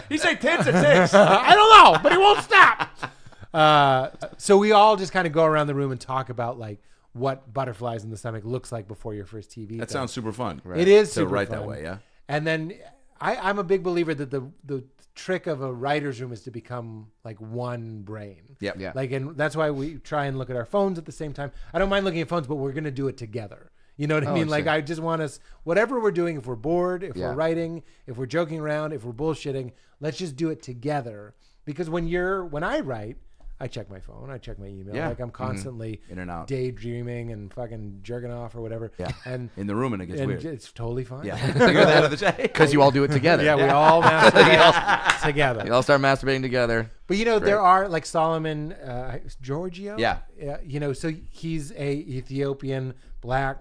He say tits or ticks? I don't know, but he won't stop. So we all just kind of go around the room and talk about like what butterflies in the stomach looks like before your first TV. That sounds super fun. Right. It is to super write fun. that way, yeah. And then I'm a big believer that the trick of a writer's room is to become like one brain. Yep. Yeah. Like, and that's why we try and look at our phones at the same time. I don't mind looking at phones, but we're going to do it together. You know what I mean? Like, I just want us, whatever we're doing, if we're bored, if we're writing, if we're joking around, if we're bullshitting, let's just do it together. Because when I write, I check my phone, I check my email. Yeah. Like I'm constantly in and out, daydreaming and fucking jerking off or whatever. Yeah. And in the room, and it gets weird. It's totally fine. Yeah. Figure that out of the day. Because you all do it together. Yeah, we all masturbate together. You all start masturbating together. But there are like Solomon Giorgio. Yeah. So he's a Ethiopian black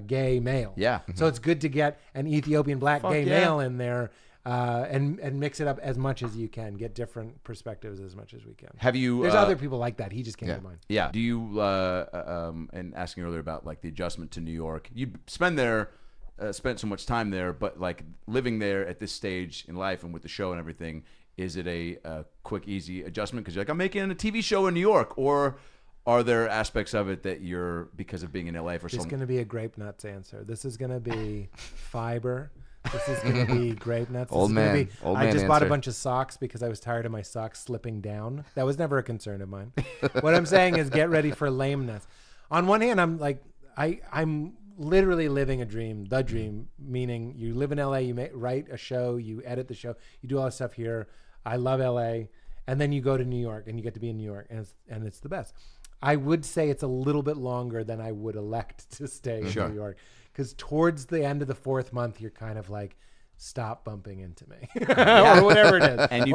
gay male. Yeah. So it's good to get an Ethiopian black gay male in there. And mix it up as much as you can. Get different perspectives as much as we can. Have you? There's other people like that. He just came to mind. Yeah. Do you? And asking earlier about like the adjustment to New York. You spent so much time there, but like living there at this stage in life and with the show and everything, is it a quick, easy adjustment? Because you're like, I'm making a TV show in New York, or are there aspects of it that you're, because of being in LA for so long? It's going to be a grape nuts answer. This is going to be fiber. This is going to be grape nuts. I just bought a bunch of socks because I was tired of my socks slipping down. That was never a concern of mine. What I'm saying is get ready for lameness. On one hand, I'm like, I'm literally living a dream, the dream, meaning you live in LA, you write a show, you edit the show, you do all this stuff here. I love LA. And then you go to New York and you get to be in New York and it's the best. I would say it's a little bit longer than I would elect to stay in New York. Because towards the end of the 4th month, you're kind of like, stop bumping into me, or whatever it is. And you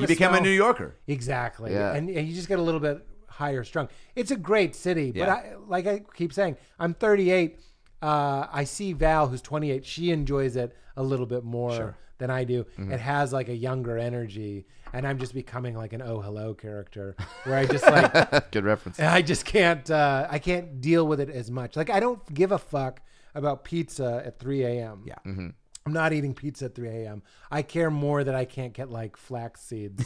become a New Yorker. Exactly. Yeah. And you just get a little bit higher strung. It's a great city, but I keep saying, I'm 38. I see Val, who's 28. She enjoys it a little bit more than I do. It has like a younger energy, and I'm just becoming like an Oh Hello character where I just like good reference. I just can't I can't deal with it as much. Like I don't give a fuck about pizza at 3 a.m. Yeah. Mm-hmm. I'm not eating pizza at 3 a.m. I care more that I can't get like flax seeds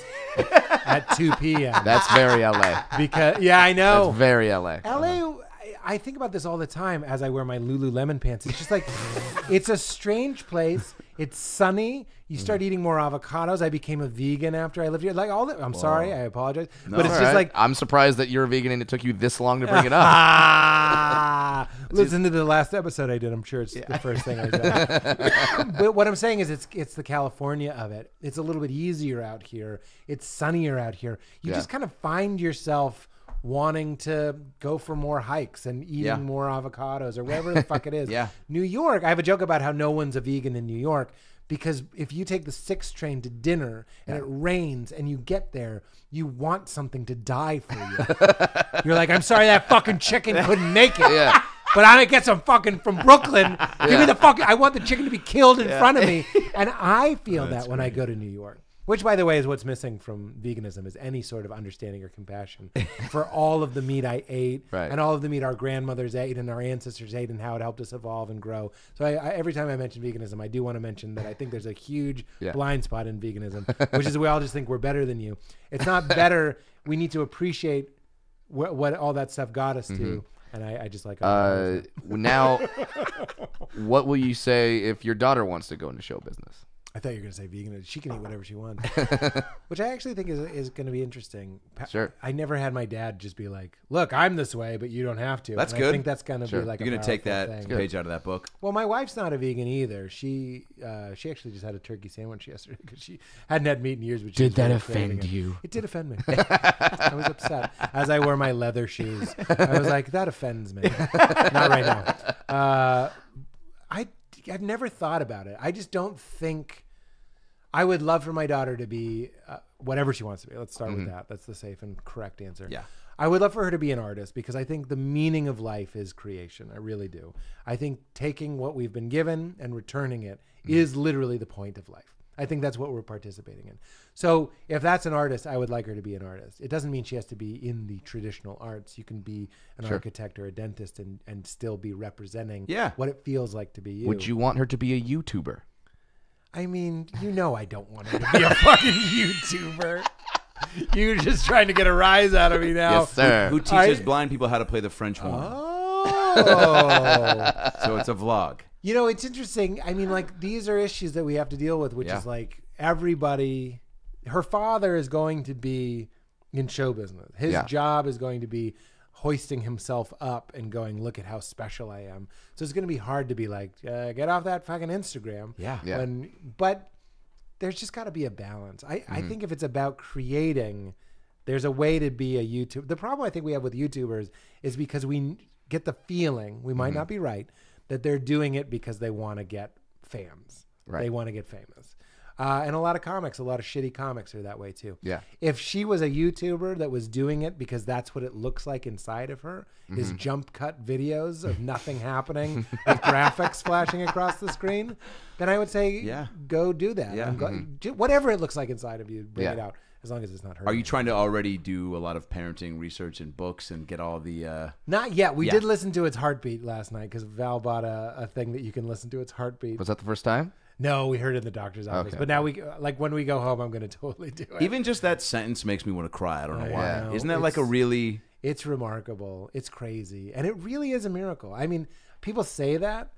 at 2 p.m. That's very LA. Because I know. That's very LA. LA, I think about this all the time as I wear my Lululemon pants. It's just like, it's a strange place. It's sunny. You start eating more avocados. I became a vegan after I lived here. Like I'm sorry, I apologize. No, but it's just like, I'm surprised that you're a vegan and it took you this long to bring it up. Listen to the last episode I did. I'm sure it's the first thing I said. But what I'm saying is it's the California of it. It's a little bit easier out here. It's sunnier out here. You just kind of find yourself wanting to go for more hikes and eating more avocados or wherever the fuck it is. New York, I have a joke about how no one's a vegan in New York because if you take the 6 train to dinner and it rains and you get there, you want something to die for you. You're like, I'm sorry that fucking chicken couldn't make it. Yeah. But I'm gonna get some fucking from Brooklyn. Give me the fucking. I want the chicken to be killed in front of me, and I feel that when I go to New York. Which, by the way, is what's missing from veganism is any sort of understanding or compassion for all of the meat I ate and all of the meat our grandmothers ate and our ancestors ate and how it helped us evolve and grow. So every time I mention veganism, I do want to mention that I think there's a huge blind spot in veganism, which is we all just think we're better than you. It's not better. We need to appreciate what all that stuff got us to. And I just like now, what will you say if your daughter wants to go into show business? I thought you were going to say vegan. She can eat whatever she wants, which I actually think is going to be interesting. Sure. I never had my dad just be like, "Look, I'm this way, but you don't have to." That's and good. I think that's going to be like you're going to take that page out of that book. Well, my wife's not a vegan either. She actually just had a turkey sandwich yesterday because she hadn't had meat in years. But did that offend you? It did offend me. I was upset as I wore my leather shoes. I was like, that offends me. Not right now. I've never thought about it. I just don't think. I would love for my daughter to be whatever she wants to be. Let's start with that. That's the safe and correct answer. Yeah. I would love for her to be an artist because I think the meaning of life is creation. I really do. I think taking what we've been given and returning it is literally the point of life. I think that's what we're participating in. So if that's an artist, I would like her to be an artist. It doesn't mean she has to be in the traditional arts. You can be an architect or a dentist and still be representing what it feels like to be you. Would you want her to be a YouTuber? I mean, I don't want her to be a fucking YouTuber. You're just trying to get a rise out of me now. Yes, sir. Who teaches blind people how to play the French horn. Oh. So it's a vlog. It's interesting. I mean, like, these are issues that we have to deal with, which is like everybody. Her father is going to be in show business. His job is going to be hoisting himself up and going, look at how special I am. So it's going to be hard to be like, get off that fucking Instagram. Yeah. But there's just got to be a balance. I think if it's about creating, there's a way to be a YouTuber. The problem I think we have with YouTubers is because we get the feeling, we might not be right, that they're doing it because they want to get fans. Right. They want to get famous. And a lot of shitty comics are that way too. Yeah. If she was a YouTuber that was doing it because that's what it looks like inside of her, is jump cut videos of nothing happening with graphics flashing across the screen, then I would say, go do that. Yeah. Whatever it looks like inside of you, bring it out, as long as it's not hurting. Are you trying to already do a lot of parenting research and books and get all the... Not yet. We did listen to its heartbeat last night because Val bought a thing that you can listen to its heartbeat. Was that the first time? No, we heard it in the doctor's office. Okay. But now when we go home, I'm going to totally do it. Even just that sentence makes me want to cry. I don't know why. Yeah. Isn't that like a really... It's remarkable. It's crazy. And it really is a miracle. I mean, people say that,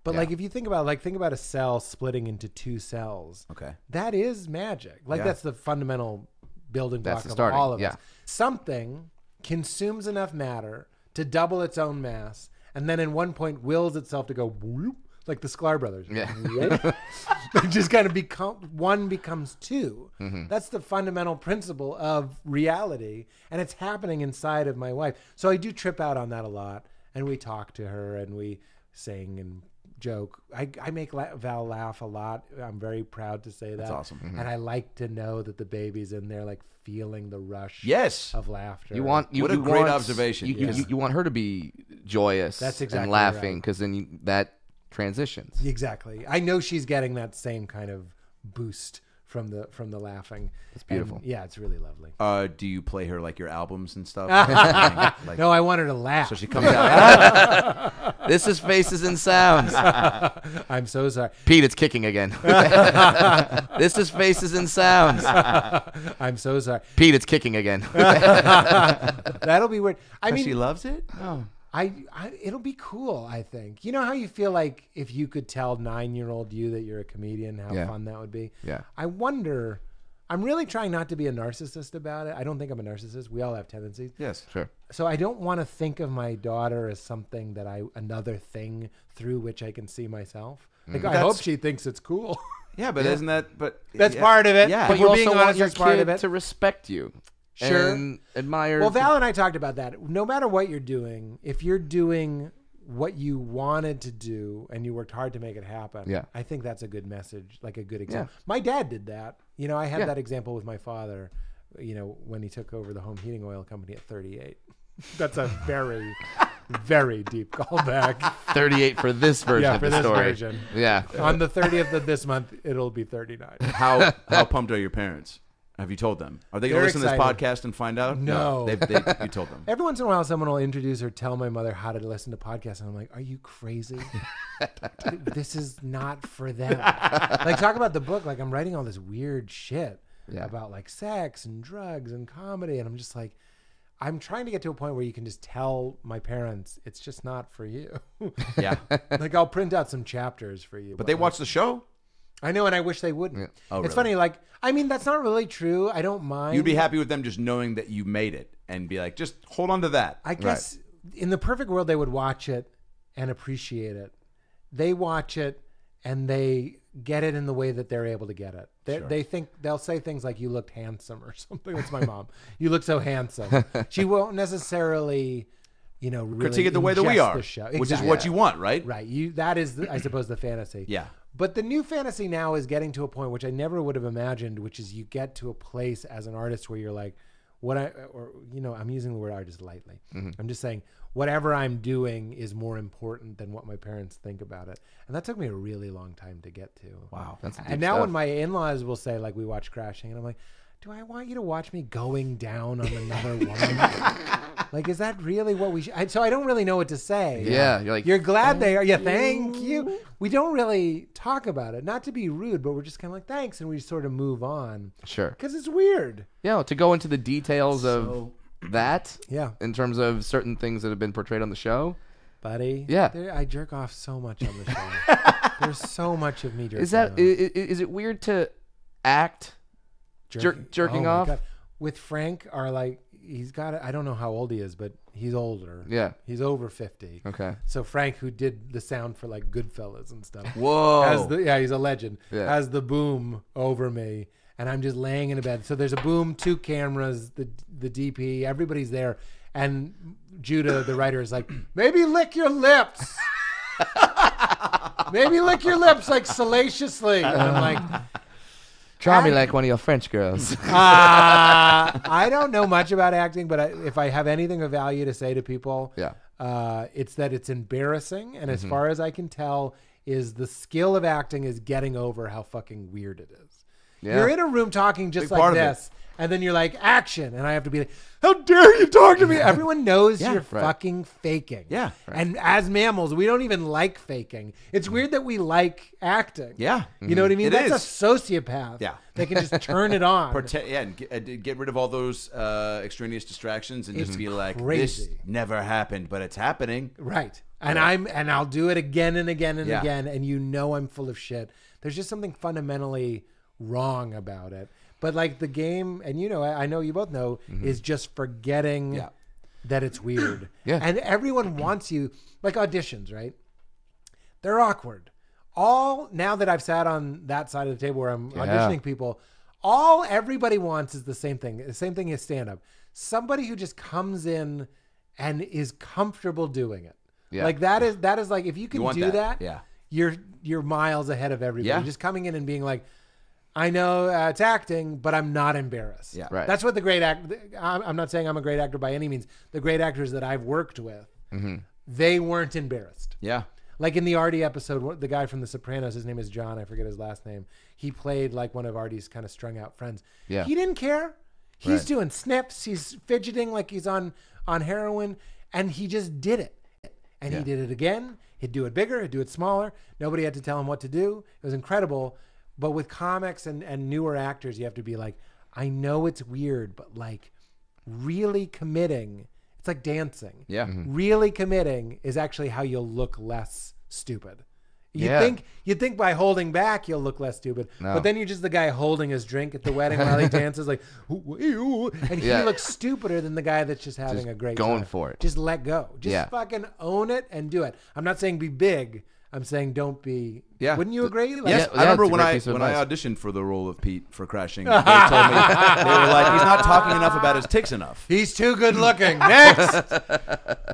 but like if you think about a cell splitting into 2 cells. Okay. That is magic. Like that's the fundamental building block of all of us. Something consumes enough matter to double its own mass and then in one point wills itself to go whoop, like the Sklar brothers. Yeah. Just kind of one becomes 2. That's the fundamental principle of reality. And it's happening inside of my wife. So I do trip out on that a lot. And we talk to her and we sing and joke. I make Val laugh a lot. I'm very proud to say that. That's awesome. And I like to know that the baby's in there like feeling the rush of laughter. What a great observation. You want her to be joyous and laughing because then that transitions. Exactly. I know she's getting that same kind of boost from the laughing. It's beautiful. And, it's really lovely. Do you play her like your albums and stuff? No, I want her to laugh. So she comes out. This is Faces and Sounds. I'm so sorry. Pete, it's kicking again. This is Faces and Sounds. I'm so sorry. Pete, it's kicking again. That'll be weird. I mean, she loves it? Oh. It'll be cool, I think. You know how you feel like if you could tell 9-year-old you that you're a comedian, how fun that would be? Yeah. I wonder, I'm really trying not to be a narcissist about it. I don't think I'm a narcissist. We all have tendencies. Yes. Sure. So I don't want to think of my daughter as something that another thing through which I can see myself. Like, I hope she thinks it's cool. Yeah, but isn't that, but that's part of it. Yeah. But We're you being also honest, want your that's part of kid it. to respect you. Sure. And admire. Well, Val and I talked about that. No matter what you're doing, if you're doing what you wanted to do and you worked hard to make it happen. Yeah. I think that's a good message, like a good example. Yeah. My dad did that. You know, I had Yeah. that example with my father, you know, when he took over the home heating oil company at 38. That's a very, very deep callback. 38 for this version Yeah, of for the this story. version. Yeah. On the 30th of this month, it'll be 39. How pumped are your parents? Have you told them? Are they going to They're listen to this excited. podcast and find out? No. You told them. Every once in a while, someone will introduce or tell my mother how to listen to podcasts, and I'm like, "Are you crazy? This is not for them." Like, talk about the book. Like, I'm writing all this weird shit about like sex and drugs and comedy, and I'm just like, I'm trying to get to a point where you can just tell my parents it's just not for you. Yeah. Like, I'll print out some chapters for you. But they watch the show? I know, and I wish they wouldn't. Yeah. Oh, It's really? funny. Like, I mean, that's not really true. I don't mind. You'd be happy with them just knowing that you made it and be like, just hold on to that. I guess in the perfect world, they would watch it and appreciate it. They watch it and they get it in the way that they're able to get it. They think they'll say things like, "You looked handsome" or something. That's my mom. "You look so handsome." She won't necessarily, you know, really Critique it the way that we ingest are, the show. which is Exactly. what you want, right? Right. That is, I suppose, the fantasy. Yeah. But the new fantasy now is getting to a point which I never would have imagined, which is you get to a place as an artist where you're like, I'm using the word artist lightly. Mm-hmm. I'm just saying whatever I'm doing is more important than what my parents think about it. And that took me a really long time to get to. Wow. That's deep And now stuff. when my in-laws will say, like, we watch Crashing, and I'm like, do I want you to watch me going down on another woman? Like, is that really what we should? So I don't really know what to say. Yeah, you're like, You're glad they are. Yeah, thank you. We don't really talk about it. Not to be rude, but we're just kind of like, thanks. And we sort of move on. Sure. Because it's weird. Yeah, to go into the details of that Yeah. in terms of certain things that have been portrayed on the show. Buddy. Yeah. I jerk off so much on the show. There's so much of me jerking off. Is it weird to act jerking my off? God. With Frank, he's got, I don't know how old he is, but he's older. Yeah. He's over 50. Okay. So Frank, who did the sound for like Goodfellas and stuff. Whoa. He's a legend. Yeah. Has the boom over me, and I'm just laying in a bed. So there's a boom, 2 cameras, the DP, everybody's there, and Judah, the writer, is like, maybe lick your lips. Maybe lick your lips like salaciously. And I'm like, Try me like one of your French girls. I don't know much about acting, but if I have anything of value to say to people, it's that it's embarrassing. And as far as I can tell, is the skill of acting is getting over how fucking weird it is. Yeah. You're in a room talking just Big like part of this, and then you're like, action. And I have to be like, how dare you talk to me? Everyone knows you're right. fucking faking. Yeah. And as mammals, we don't even like faking. It's weird that we like acting. Yeah. You know what I mean? It That's is. a sociopath. Yeah. They can just turn it on. And get rid of all those extraneous distractions and just be like, this crazy. never happened, but it's happening. Right. And I'll do it again and again and Yeah. again, and you know I'm full of shit. There's just something fundamentally wrong about it. But like the game, and you know, I know you both know, is just forgetting Yeah. that it's weird. Yeah. And everyone wants you, like auditions, right? They're awkward. Now that I've sat on that side of the table where I'm auditioning people, everybody wants is the same thing. The same thing as stand-up. Somebody who just comes in and is comfortable doing it. Yeah. Like that is like, if you can want do that. that, Yeah. you're miles ahead of everybody. Yeah. Just coming in and being like, I know it's acting, but I'm not embarrassed. Yeah. Right. That's what the great I'm not saying I'm a great actor by any means. The great actors that I've worked with, they weren't embarrassed. Yeah. Like in the Artie episode, the guy from The Sopranos, his name is John. I forget his last name. He played like one of Artie's kind of strung out friends. Yeah. He didn't care. He's Right. doing snips. He's fidgeting like he's on heroin, and he just did it. And he did it again. He'd do it bigger. He'd do it smaller. Nobody had to tell him what to do. It was incredible. But with comics and newer actors, you have to be like, I know it's weird, but like really committing. It's like dancing. Yeah. Really committing is actually how you'll look less stupid. Yeah. You'd think by holding back you'll look less stupid, No. but then you're just the guy holding his drink at the wedding while he dances, like, ooh, ooh, and he Yeah. looks stupider than the guy that's just having Just a great going time. for it. Just let go. Just Yeah. fucking own it and do it. I'm not saying be big. I'm saying don't be. Yeah. Wouldn't you agree? Like, Yes, Yeah, I remember it's a when great I piece of when I advice. auditioned for the role of Pete for Crashing. They told me they were like, he's not talking enough about his ticks enough. He's too good looking. Next.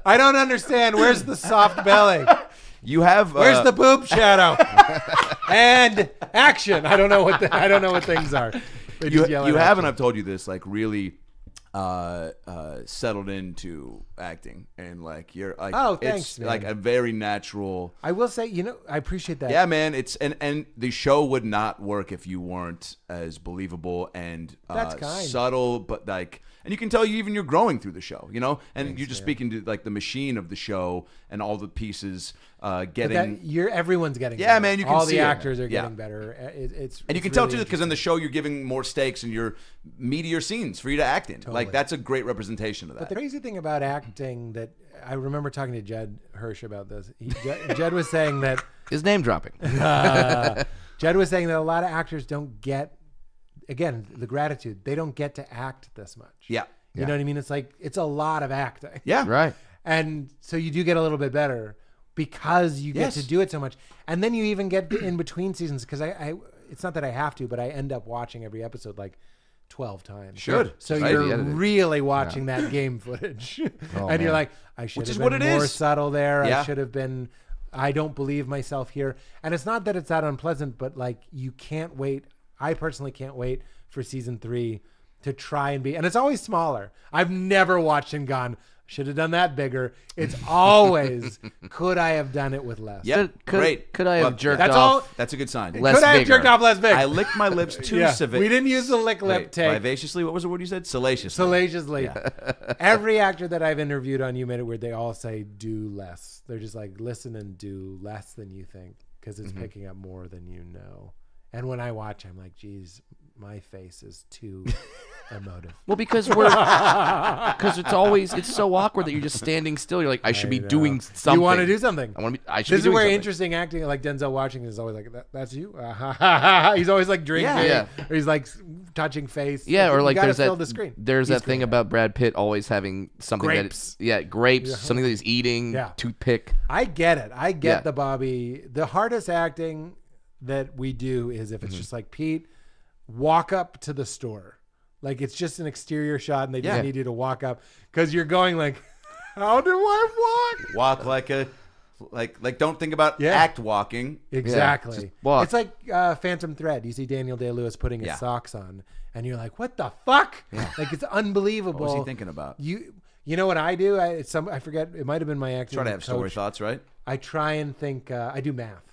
I don't understand. Where's the soft belly? You have Where's the boob shadow? And action. I don't know what things are. You haven't. I've told you this. Like really settled into acting, and like you're like, oh, thanks, it's man. like a very natural. I will say, I appreciate that. Yeah, man. It's and the show would not work if you weren't as believable and That's kind. subtle, but like. And you can tell you're growing through the show, and Thanks, you're just man. speaking to like the machine of the show and all the pieces getting. Everyone's getting. Yeah, better. man, you can all see the it. actors are Yeah. getting better. It's And you can tell too because in the show you're giving more stakes and you're meatier scenes for you to act in. Totally. Like that's a great representation of that. But the crazy thing about acting that I remember talking to Jed Hirsch about this. Jed was saying that His name dropping. Jed was saying that a lot of actors don't get, again, the gratitude. They don't get to act this much. Yeah. You know what I mean? It's like, it's a lot of acting. Yeah. Right. And so you do get a little bit better because you get to do it so much. And then you even get in between seasons because I it's not that I have to, but I end up watching every episode like 12 times. Should. So Right. you're really watching that game footage. And you're like, I should have been more subtle there. Yeah. I should have been, I don't believe myself here. And it's not that it's that unpleasant, but like you can't wait. I personally can't wait for season 3 to try and be, and it's always smaller. I've never watched and gone, should have done that bigger. It's always, could I have done it with less? Yeah, Could I have jerked that's off? all. That's a good sign. Less Could I have bigger. jerked off less big? I licked my lips too We didn't use the lick lip tape. Vivaciously. What was the word you said? Salaciously. Salaciously. Every actor that I've interviewed on You Made It Weird, they all say do less. They're just like, listen and do less than you think because it's picking up more than you know. And when I watch, I'm like, geez, my face is too emotive. Well, because it's so awkward that you're just standing still. You're like, I should be doing something. You want to do something. I should This be is doing where something. interesting acting, like Denzel Washington is always like, that's you? He's always like drinking. Yeah. Or he's like touching face. Yeah, or like you gotta there's fill that the screen. there's He's that thing great. about Brad Pitt always having something Grapes. grapes, something that he's eating, Yeah. toothpick. I get it. I get Yeah. the Bobby. The hardest acting that we do is if it's just like, Pete, walk up to the store. Like it's just an exterior shot and they just need you to walk up because you're going like, how do I walk? Walk like don't think about act walking. Exactly. Just walk. It's like Phantom Thread. You see Daniel Day-Lewis putting his socks on and you're like, what the fuck? Like it's unbelievable. What was he thinking about? You know what I do? I forget. It might have been my acting Try to have story coach. thoughts, right? I try and think. I do math.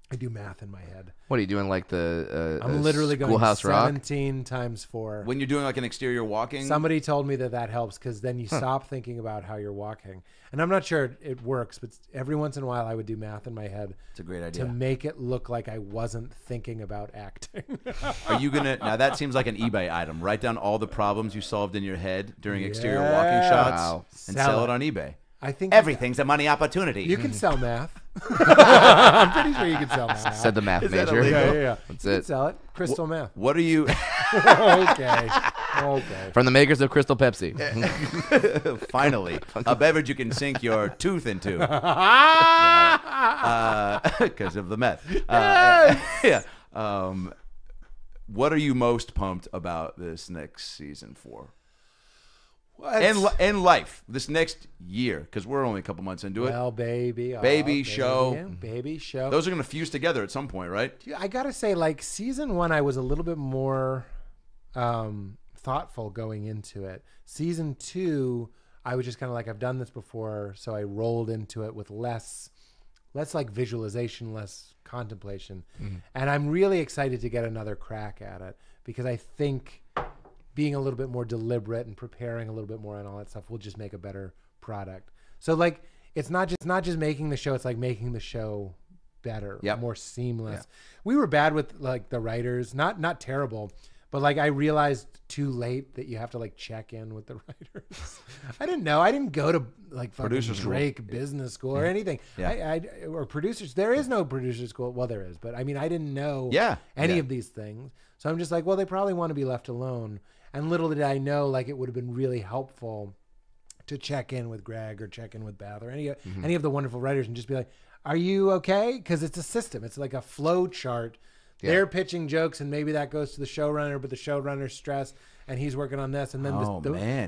I do math in my head. What are you doing? Like the I'm literally going Schoolhouse Rock? 17 times 4. When you're doing like an exterior walking. Somebody told me that helps because then you stop thinking about how you're walking. And I'm not sure it works, but every once in a while I would do math in my head. It's a great idea. To make it look like I wasn't thinking about acting. Are you gonna now? That seems like an eBay item. Write down all the problems you solved in your head during exterior walking shots and sell it on eBay. I think Everything's a money opportunity. you can sell math. I'm pretty sure you can sell math. Said the math Is that major. illegal? Yeah. That's You can it. sell it. Crystal math. What are you? Okay. From the makers of Crystal Pepsi. Finally, a beverage you can sink your tooth into because of the meth. Yeah. What are you most pumped about this next season for? And life this next year, because we're only a couple months into it. Well, baby show. baby show. Those are going to fuse together at some point, right? I gotta say, like season 1, I was a little bit more thoughtful going into it. Season 2, I was just kind of like, I've done this before, so I rolled into it with less like visualization, less contemplation, and I'm really excited to get another crack at it because I think being a little bit more deliberate and preparing a little bit more and all that stuff will just make a better product. So like, it's not just making the show, it's like making the show better, more seamless. We were bad with like the writers, not terrible, but like I realized too late that you have to like check in with the writers. I didn't know. I didn't go to like fucking Producer school. Drake business school or anything. Or producers. There is no producer school. Well, there is, but I mean, I didn't know any of these things. So I'm just like, well, they probably want to be left alone. And little did I know, like it would have been really helpful to check in with Greg or check in with Beth or any of the wonderful writers and just be like, are you okay? Because it's a system. It's like a flow chart Yeah. They're pitching jokes, and maybe that goes to the showrunner, but the showrunner's stressed, and he's working on this, and then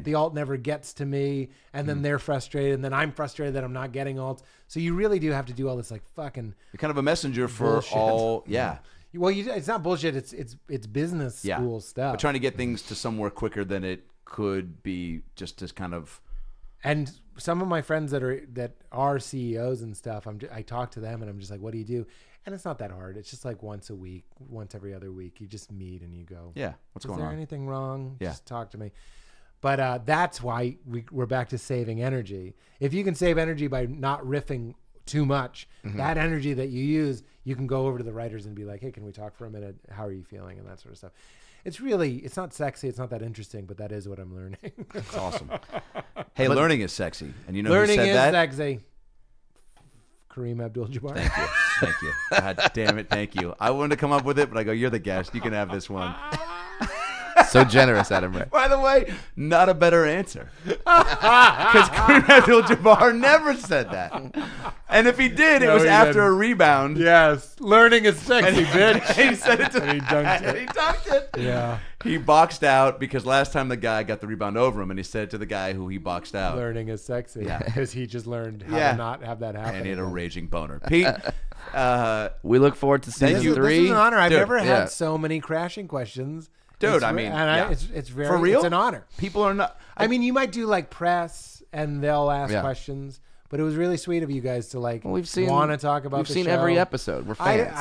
the alt never gets to me, and then they're frustrated, and then I'm frustrated that I'm not getting alts. So you really do have to do all this like fucking. You're kind of a messenger for bullshit. all. Yeah. Well, it's not bullshit. It's business school stuff. But trying to get things to somewhere quicker than it could be, just to kind of. And some of my friends that are CEOs and stuff, I talk to them and I'm just like, what do you do? And it's not that hard. It's just like once a week, once every other week. You just meet and you go, yeah, what's going on? Is there anything wrong? Yeah. Just talk to me. But that's why we're back to saving energy. If you can save energy by not riffing too much, that energy that you use, you can go over to the writers and be like, hey, can we talk for a minute? How are you feeling? And that sort of stuff. It's not sexy. It's not that interesting, but that is what I'm learning. That's awesome. Hey, learning is sexy. And you know learning who said that? Learning is sexy. Kareem Abdul-Jabbar. Thank you. Thank you. God damn it. Thank you. I wanted to come up with it, but I go, you're the guest. You can have this one. So generous, Adam Ray. By the way, not a better answer. Because Kareem Abdul-Jabbar never said that. And if he did, it was after a rebound. Yes. Learning is sexy, bitch. He said it to And he dunked it. He dunked it. Yeah. He boxed out because last time the guy got the rebound over him, and he said it to the guy who he boxed out. Learning is sexy. Yeah. Because he just learned how to not have that happen. And he had a raging boner. Pete, we look forward to season 3. This is an honor. I've Dude, never had so many crashing questions. Dude, I mean, it's very, for real? It's an honor. People are not. I mean, you might do like press and they'll ask questions, but it was really sweet of you guys to like want to talk about. We've seen every episode. We're fans.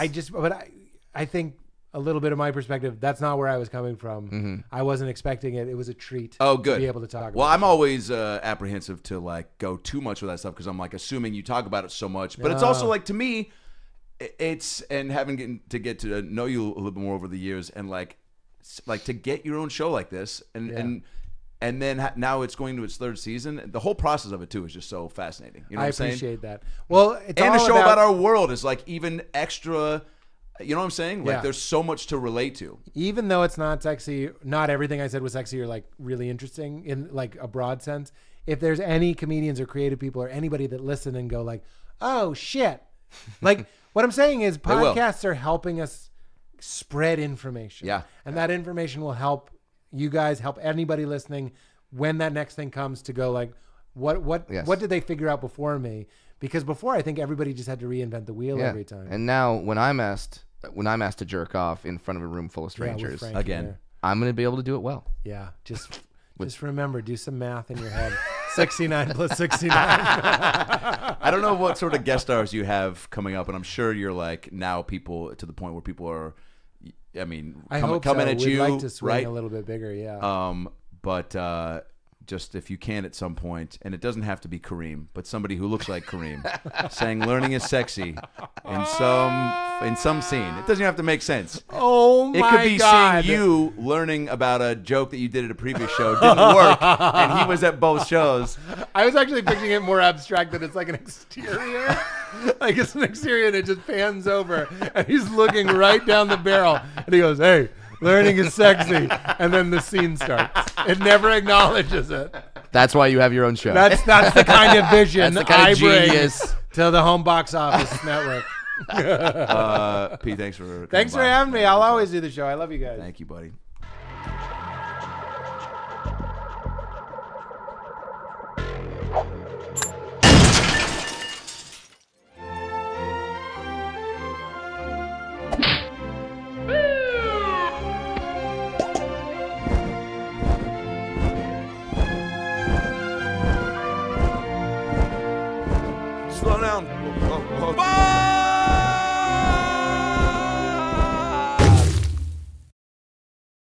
I think a little bit of my perspective. That's not where I was coming from. I wasn't expecting it. It was a treat. Oh, good. To be able to talk. Well, about I'm always apprehensive to like go too much with that stuff because I'm like assuming you talk about it so much. But it's also like to me, it's and having to get to know you a little bit more over the years and like to get your own show like this and then now it's going to its 3rd season. The whole process of it too is just so fascinating. You know what I'm saying? I appreciate that. Well, it's and all a show about our world is like even extra. You know what I'm saying? Like there's so much to relate to. Even though it's not sexy, not everything I said was sexy or like really interesting in like a broad sense. If there's any comedians or creative people or anybody that listen and go like, oh shit, like what I'm saying is podcasts are helping us spread information. Yeah. And that information will help you guys, help anybody listening when that next thing comes to go like, what did they figure out before me? Because before I think everybody just had to reinvent the wheel every time. And now when I'm asked to jerk off in front of a room full of strangers again, I'm going to be able to do it well. Yeah. Just remember, do some math in your head. 69 plus 69. I don't know what sort of guest stars you have coming up, and I'm sure you're like now people to the point where people are, I mean, coming at We'd you, like to swing right? a little bit bigger, yeah. But just if you can at some point, and it doesn't have to be Kareem, but somebody who looks like Kareem, saying "learning is sexy" in some scene. It doesn't have to make sense. Oh my God! It could be seeing you learning about a joke that you did at a previous show didn't work, and he was at both shows. I was actually picturing it more abstract that it's like an exterior. Like it's an exterior and it just pans over and he's looking right down the barrel and he goes, hey, learning is sexy. And then the scene starts. It never acknowledges it. That's why you have your own show. That's the kind of vision That's the kind of genius to the home box office network. Pete, thanks for having me. I'll always do the show. I love you guys. Thank you, buddy.